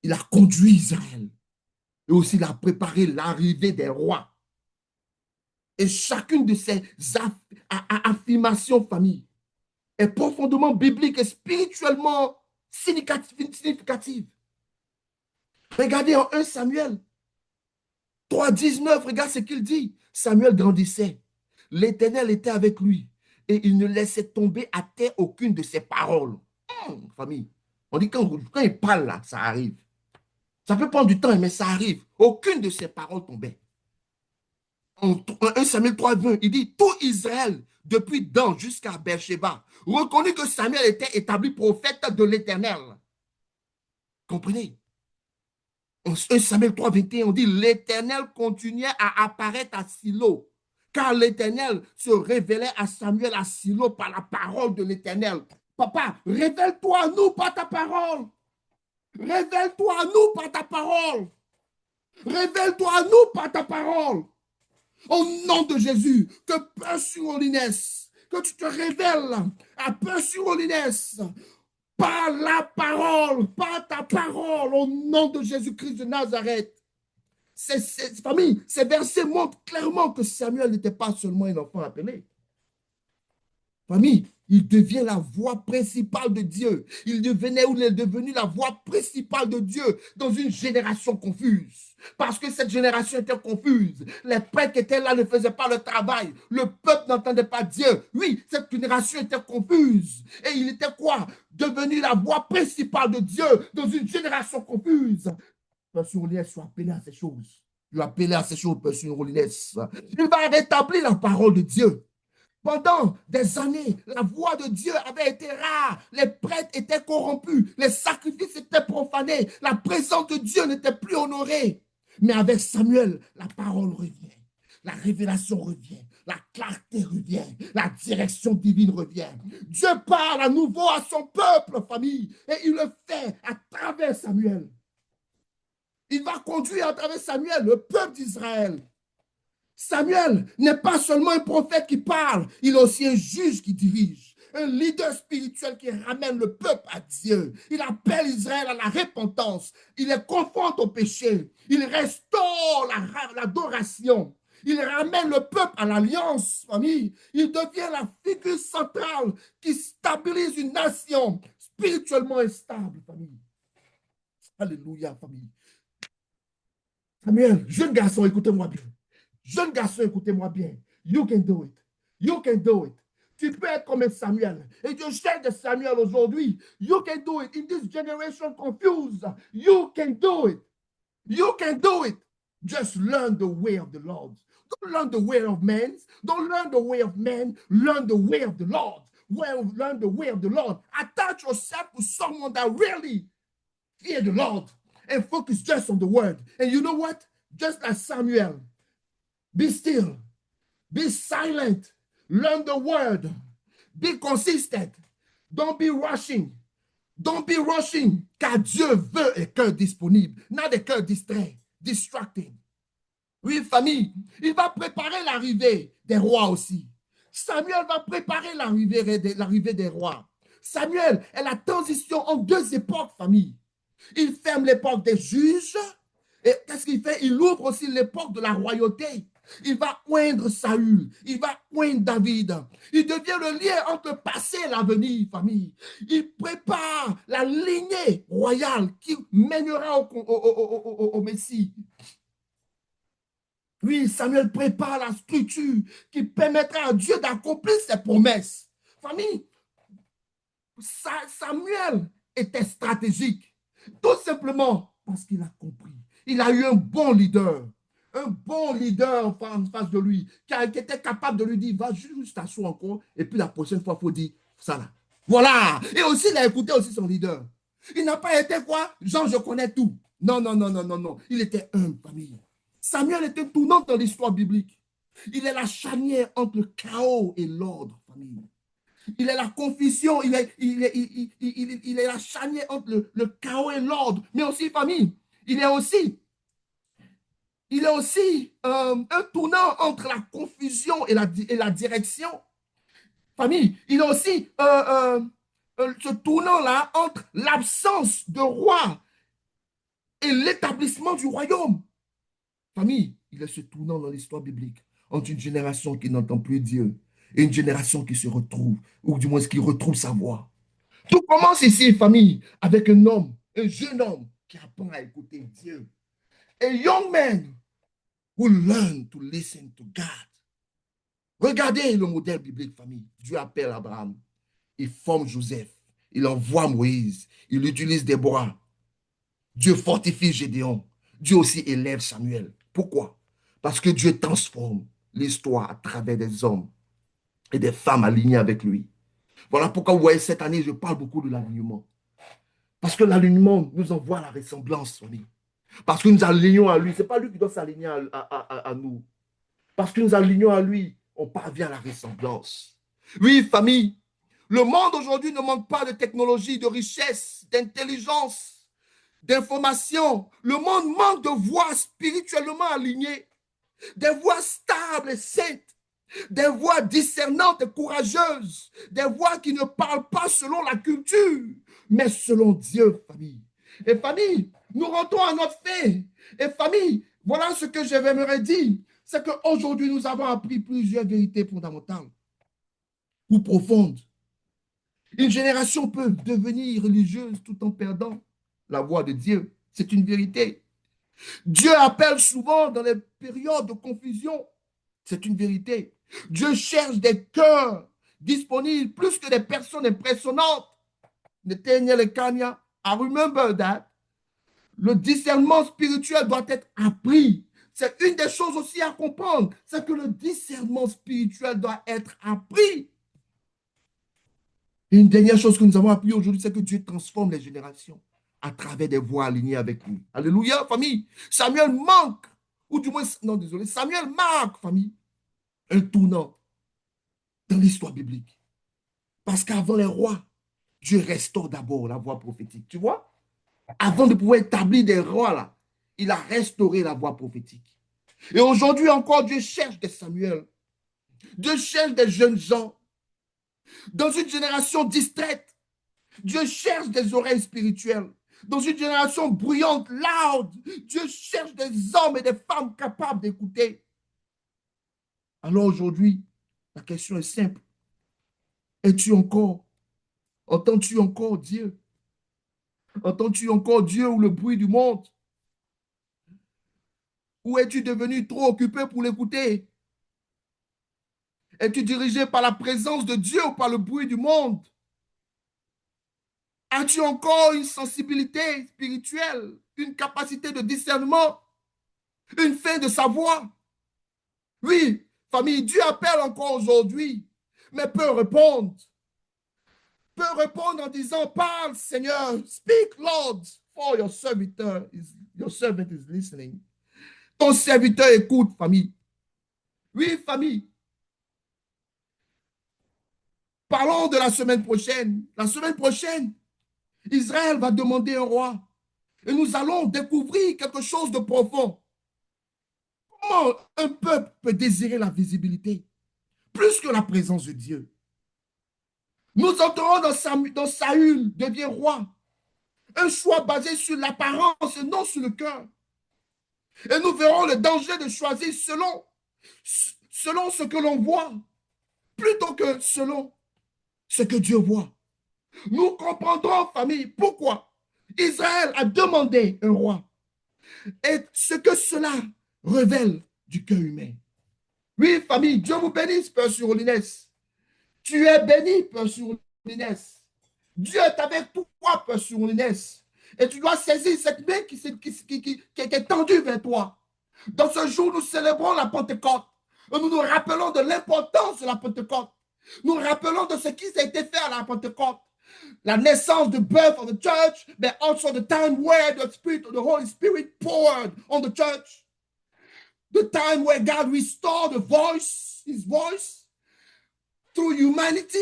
Il a conduit Israël. Et aussi, il a préparé l'arrivée des rois. Et chacune de ces affirmations, famille, est profondément biblique et spirituellement significative. Regardez en 1 Samuel 3,19, regarde ce qu'il dit. Samuel grandissait. L'Éternel était avec lui et il ne laissait tomber à terre aucune de ses paroles. Famille, on dit quand il parle là, ça arrive. Ça peut prendre du temps, mais ça arrive. Aucune de ses paroles tombait. En 1 Samuel 3,20, il dit, tout Israël, depuis Dan jusqu'à Beersheba, reconnut que Samuel était établi prophète de l'Éternel. Comprenez? En 1 Samuel 3,21, on dit, l'Éternel continuait à apparaître à Silo, car l'Éternel se révélait à Samuel à Silo par la parole de l'Éternel. Papa, révèle-toi à nous par ta parole. Révèle-toi à nous par ta parole. Révèle-toi à nous par ta parole. Au nom de Jésus, que Père Holiness, que tu te révèles à Père Holiness par la parole, par ta parole, au nom de Jésus-Christ de Nazareth. Famille, ces versets montrent clairement que Samuel n'était pas seulement un enfant appelé. Famille, il devient la voix principale de Dieu. Il est devenu la voix principale de Dieu dans une génération confuse. Parce que cette génération était confuse. Les prêtres qui étaient là ne faisaient pas le travail. Le peuple n'entendait pas Dieu. Oui, cette génération était confuse. Et il était quoi? Devenu la voix principale de Dieu dans une génération confuse. Père Holiness, soit appelé à ces choses. Il va appeler à ces choses, Père Holiness. Il va rétablir la parole de Dieu. Pendant des années, la voix de Dieu avait été rare. Les prêtres étaient corrompus. Les sacrifices étaient profanés. La présence de Dieu n'était plus honorée. Mais avec Samuel, la parole revient. La révélation revient. La clarté revient. La direction divine revient. Dieu parle à nouveau à son peuple, famille. Et il le fait à travers Samuel. Il va conduire à travers Samuel le peuple d'Israël. Samuel n'est pas seulement un prophète qui parle, il est aussi un juge qui dirige, un leader spirituel qui ramène le peuple à Dieu. Il appelle Israël à la repentance, il les confronte au péché, il restaure l'adoration, il ramène le peuple à l'alliance, famille. Il devient la figure centrale qui stabilise une nation spirituellement instable, famille. Alléluia, famille. Samuel, jeune garçon, écoutez-moi bien. Jeune garçon, écoutez-moi bien. You can do it. You can do it. Tu peux être comme un Samuel. Et Dieu cherche de Samuel aujourd'hui. You can do it. In this generation confused, you can do it. You can do it. Just learn the way of the Lord. Don't learn the way of men. Don't learn the way of men. Learn the way of the Lord. Learn the way of the Lord. Attach yourself to someone that really fear the Lord and focus just on the word. And you know what? Just like Samuel, be still, be silent, learn the word, be consistent, don't be rushing, car Dieu veut un cœur disponible, not des cœurs distraits, distracting. Oui, famille, il va préparer l'arrivée des rois aussi. Samuel va préparer l'arrivée des rois. Samuel est la transition entre deux époques, famille. Il ferme l'époque des juges. Et qu'est-ce qu'il fait? Il ouvre aussi l'époque de la royauté. Il va oindre Saül. Il va oindre David. Il devient le lien entre le passé et l'avenir, famille. Il prépare la lignée royale qui mènera au Messie. Oui, Samuel prépare la structure qui permettra à Dieu d'accomplir ses promesses. Famille, Samuel était stratégique. Tout simplement parce qu'il a compris. Il a eu un bon leader en face de lui, qui était capable de lui dire, va juste t'asseoir encore, et puis la prochaine fois, il faut dire ça là. Voilà. Et aussi, il a écouté aussi son leader. Il n'a pas été quoi? Genre, je connais tout. Non, non, non, non, non, non. Il était humble, famille. Samuel était tournant dans l'histoire biblique. Il est la charnière entre le chaos et l'ordre, famille. Il est la confusion, il est la charnière entre le chaos et l'ordre, mais aussi, famille, il est aussi un tournant entre la confusion et la direction. Famille, il est aussi ce tournant-là entre l'absence de roi et l'établissement du royaume. Famille, il est ce tournant dans l'histoire biblique entre une génération qui n'entend plus Dieu et une génération qui se retrouve, ou du moins qui retrouve sa voix. Tout commence ici, famille, avec un homme, un jeune homme qui apprend à écouter Dieu. A young man who learn to listen to God. Regardez le modèle biblique, famille. Dieu appelle Abraham, il forme Joseph, il envoie Moïse, il utilise Déborah. Dieu fortifie Gédéon. Dieu aussi élève Samuel. Pourquoi? Parce que Dieu transforme l'histoire à travers des hommes et des femmes alignées avec lui. Voilà pourquoi vous voyez cette année, je parle beaucoup de l'alignement. Parce que l'alignement nous envoie à la ressemblance, famille. Parce que nous alignons à lui. Ce n'est pas lui qui doit s'aligner à nous. Parce que nous alignons à lui, on parvient à la ressemblance. Oui, famille, le monde aujourd'hui ne manque pas de technologie, de richesse, d'intelligence, d'information. Le monde manque de voix spirituellement alignées, des voix stables et saintes, des voix discernantes et courageuses, des voix qui ne parlent pas selon la culture, mais selon Dieu, famille. Et famille, nous rentrons à notre fait. Et famille, voilà ce que j'aimerais dire, c'est qu'aujourd'hui, nous avons appris plusieurs vérités fondamentales ou profondes. Une génération peut devenir religieuse tout en perdant la voix de Dieu. C'est une vérité. Dieu appelle souvent dans les périodes de confusion. C'est une vérité. Dieu cherche des cœurs disponibles plus que des personnes impressionnantes. Nathaniel I remember that. Le discernement spirituel doit être appris. c'est une des choses aussi à comprendre, c'est que le discernement spirituel doit être appris. Une dernière chose que nous avons appris aujourd'hui, c'est que Dieu transforme les générations à travers des voies alignées avec lui. Alléluia, famille. Samuel manque, ou du moins, non, désolé, Samuel marque, famille, un tournant dans l'histoire biblique. Parce qu'avant les rois, Dieu restaure d'abord la voie prophétique. Tu vois? Avant de pouvoir établir des rois, là, il a restauré la voie prophétique. Et aujourd'hui encore, Dieu cherche des Samuel. Dieu cherche des jeunes gens. Dans une génération distraite, Dieu cherche des oreilles spirituelles. Dans une génération bruyante, loud, Dieu cherche des hommes et des femmes capables d'écouter. Alors aujourd'hui, la question est simple. Es-tu encore, entends-tu encore Dieu? Entends-tu encore Dieu ou le bruit du monde? Ou es-tu devenu trop occupé pour l'écouter? Es-tu dirigé par la présence de Dieu ou par le bruit du monde? As-tu encore une sensibilité spirituelle, une capacité de discernement, une fin de savoir? Oui, famille, Dieu appelle encore aujourd'hui, mais peut répondre. Peut répondre en disant, parle Seigneur, speak Lord, for your servant is listening. Ton serviteur écoute, famille. Oui, famille. Parlons de la semaine prochaine. La semaine prochaine, Israël va demander un roi. Et nous allons découvrir quelque chose de profond. Comment un peuple peut désirer la visibilité plus que la présence de Dieu? Nous entrerons dans Saül devient roi. Un choix basé sur l'apparence et non sur le cœur. Et nous verrons le danger de choisir selon ce que l'on voit, plutôt que selon ce que Dieu voit. Nous comprendrons, famille, pourquoi Israël a demandé un roi et ce que cela révèle du cœur humain. Oui, famille, Dieu vous bénisse, Père Surolines. Tu es béni, Père Surolines. Dieu est avec toi, Père Surolines. Et tu dois saisir cette main qui est tendue vers toi. Dans ce jour, nous célébrons la Pentecôte. Et nous nous rappelons de l'importance de la Pentecôte. Nous nous rappelons de ce qui a été fait à la Pentecôte. La naissance, the birth of the church, but also the time where the Spirit of the Holy Spirit poured on the church. The time where God restored his voice through humanity.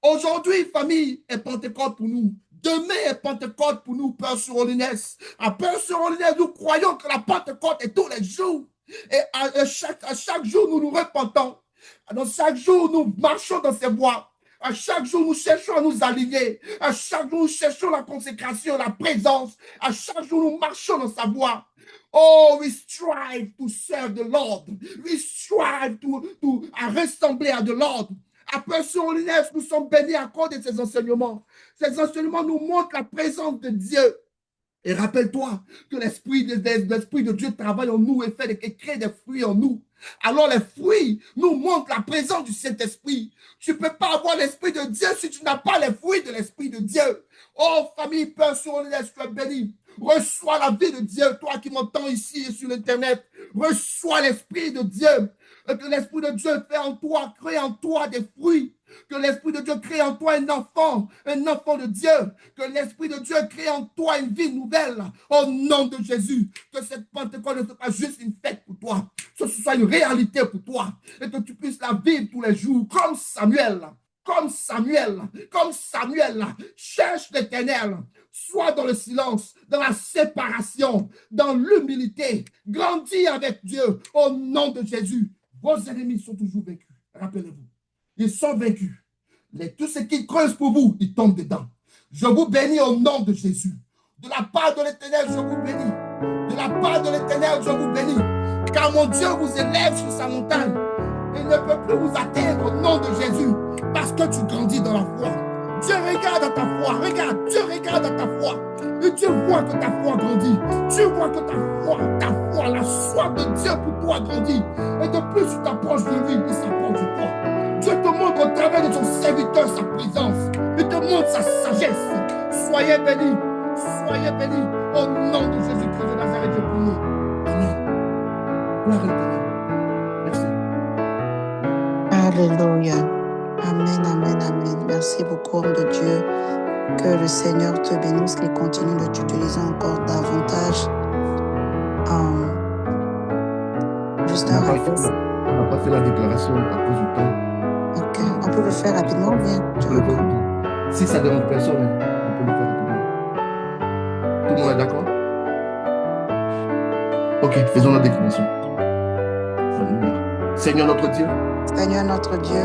Aujourd'hui, famille, est Pentecôte pour nous. Demain est Pentecôte pour nous, Père Surolines. À Père Surolines, nous croyons que la Pentecôte est tous les jours. Et à chaque jour, nous nous repentons. Dans chaque jour, nous marchons dans ces voies. À chaque jour, nous cherchons à nous aligner. À chaque jour, nous cherchons la consécration, la présence. À chaque jour, nous marchons dans sa voie. Oh, we strive to serve the Lord. We strive à ressembler à the Lord. Après Surolines, nous sommes bénis à cause de ces enseignements. Ces enseignements nous montrent la présence de Dieu. Et rappelle-toi que l'Esprit de Dieu travaille en nous et crée des fruits en nous. Alors les fruits nous montrent la présence du Saint-Esprit. Tu ne peux pas avoir l'Esprit de Dieu si tu n'as pas les fruits de l'Esprit de Dieu. Oh famille, Père Surolines, tu es béni. Reçois la vie de Dieu, toi qui m'entends ici et sur l'Internet. Reçois l'Esprit de Dieu. Et que l'Esprit de Dieu fait en toi, crée en toi des fruits. Que l'Esprit de Dieu crée en toi un enfant de Dieu. Que l'Esprit de Dieu crée en toi une vie nouvelle. Au nom de Jésus. Que cette Pentecôte ne soit pas juste une fête pour toi. Que ce soit une réalité pour toi. Et que tu puisses la vivre tous les jours comme Samuel. Comme Samuel. Comme Samuel. Cherche l'Éternel. Sois dans le silence, dans la séparation, dans l'humilité. Grandis avec Dieu au nom de Jésus. Vos ennemis sont toujours vaincus. Rappelez-vous. Ils sont vaincus. Tous ceux qui creusent pour vous, ils tombent dedans. Je vous bénis au nom de Jésus. De la part de l'Éternel, je vous bénis. De la part de l'Éternel, je vous bénis. Car mon Dieu vous élève sur sa montagne. Il ne peut plus vous atteindre au nom de Jésus. Parce que tu grandis dans la foi. Dieu regarde à ta foi. Regarde, Dieu regarde à ta foi. Et Dieu voit que ta foi grandit. Dieu voit que ta foi, la soif de Dieu pour toi grandit. Et de plus tu t'approches de lui, il s'approche de toi. Dieu te montre au travers de son serviteur sa présence. Il te montre sa sagesse. Soyez bénis. Soyez bénis. Au nom de Jésus-Christ de Nazareth, je prie. Amen. Gloire à l'Éternel. Merci. Alléluia. Amen, amen, amen. Merci beaucoup, homme de Dieu. Que le Seigneur te bénisse et continue de t'utiliser encore davantage. Juste On un n'a pas rappel. fait la déclaration à cause du temps. Ok, on peut le faire rapidement, bien. On peut le faire rapidement. Si ça ne dérange personne, on peut le faire rapidement. Tout le monde est d'accord? Ok, faisons la déclaration. Alléluia. Seigneur notre Dieu, Seigneur notre Dieu,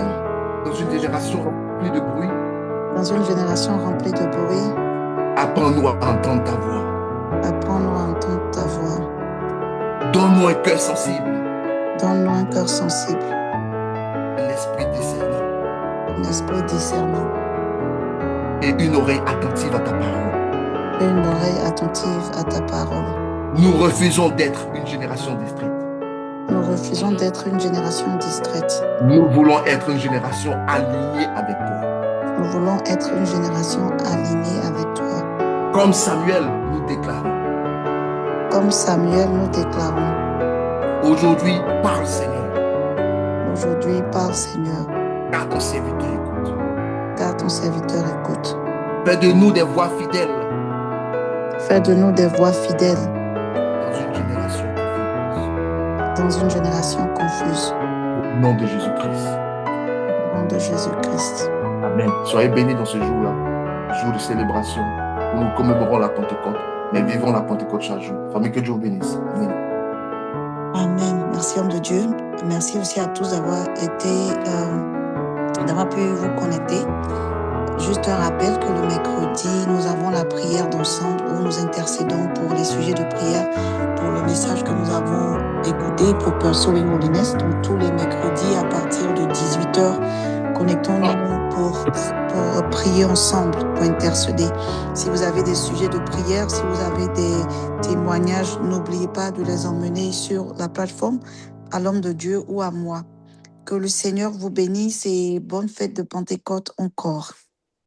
dans une génération remplie de bruit, dans une génération remplie de bruit, apprends-nous à entendre ta voix. apprends-nous à entendre ta voix. Donne-nous un cœur sensible, Donne-nous un cœur sensible, un esprit discernant un esprit discernant et une oreille attentive à ta parole. et une oreille attentive à ta parole. Nous refusons d'être une génération distraite. Nous refusons d'être une génération distraite. Nous voulons être une génération alignée avec toi. Nous voulons être une génération alignée avec toi. Comme Samuel, nous déclarons. Comme Samuel, nous déclarons. Aujourd'hui, parle Seigneur. Aujourd'hui, parle Seigneur, Car ton serviteur écoute. car ton serviteur écoute. Fais de nous des voix fidèles Fais de nous des voix fidèles dans une génération confuse. dans une génération confuse. Au nom de Jésus-Christ. Au nom de Jésus-Christ. Amen. Soyez bénis dans ce jour-là, jour de célébration, où nous commémorons la Pentecôte, mais vivons la Pentecôte chaque jour. Famille, que Dieu vous bénisse. Amen. Amen. Merci, homme de Dieu. Merci aussi à tous d'avoir pu vous connecter. Juste un rappel que le mercredi, nous avons la prière d'ensemble où nous intercédons pour les sujets de prière, pour le message que nous avons écouté pour Pursuing Holiness. Donc, tous les mercredis à partir de 18h, connectons-nous pour prier ensemble, pour intercéder. Si vous avez des sujets de prière, si vous avez des témoignages, n'oubliez pas de les emmener sur la plateforme à l'homme de Dieu ou à moi. Que le Seigneur vous bénisse et bonne fête de Pentecôte encore.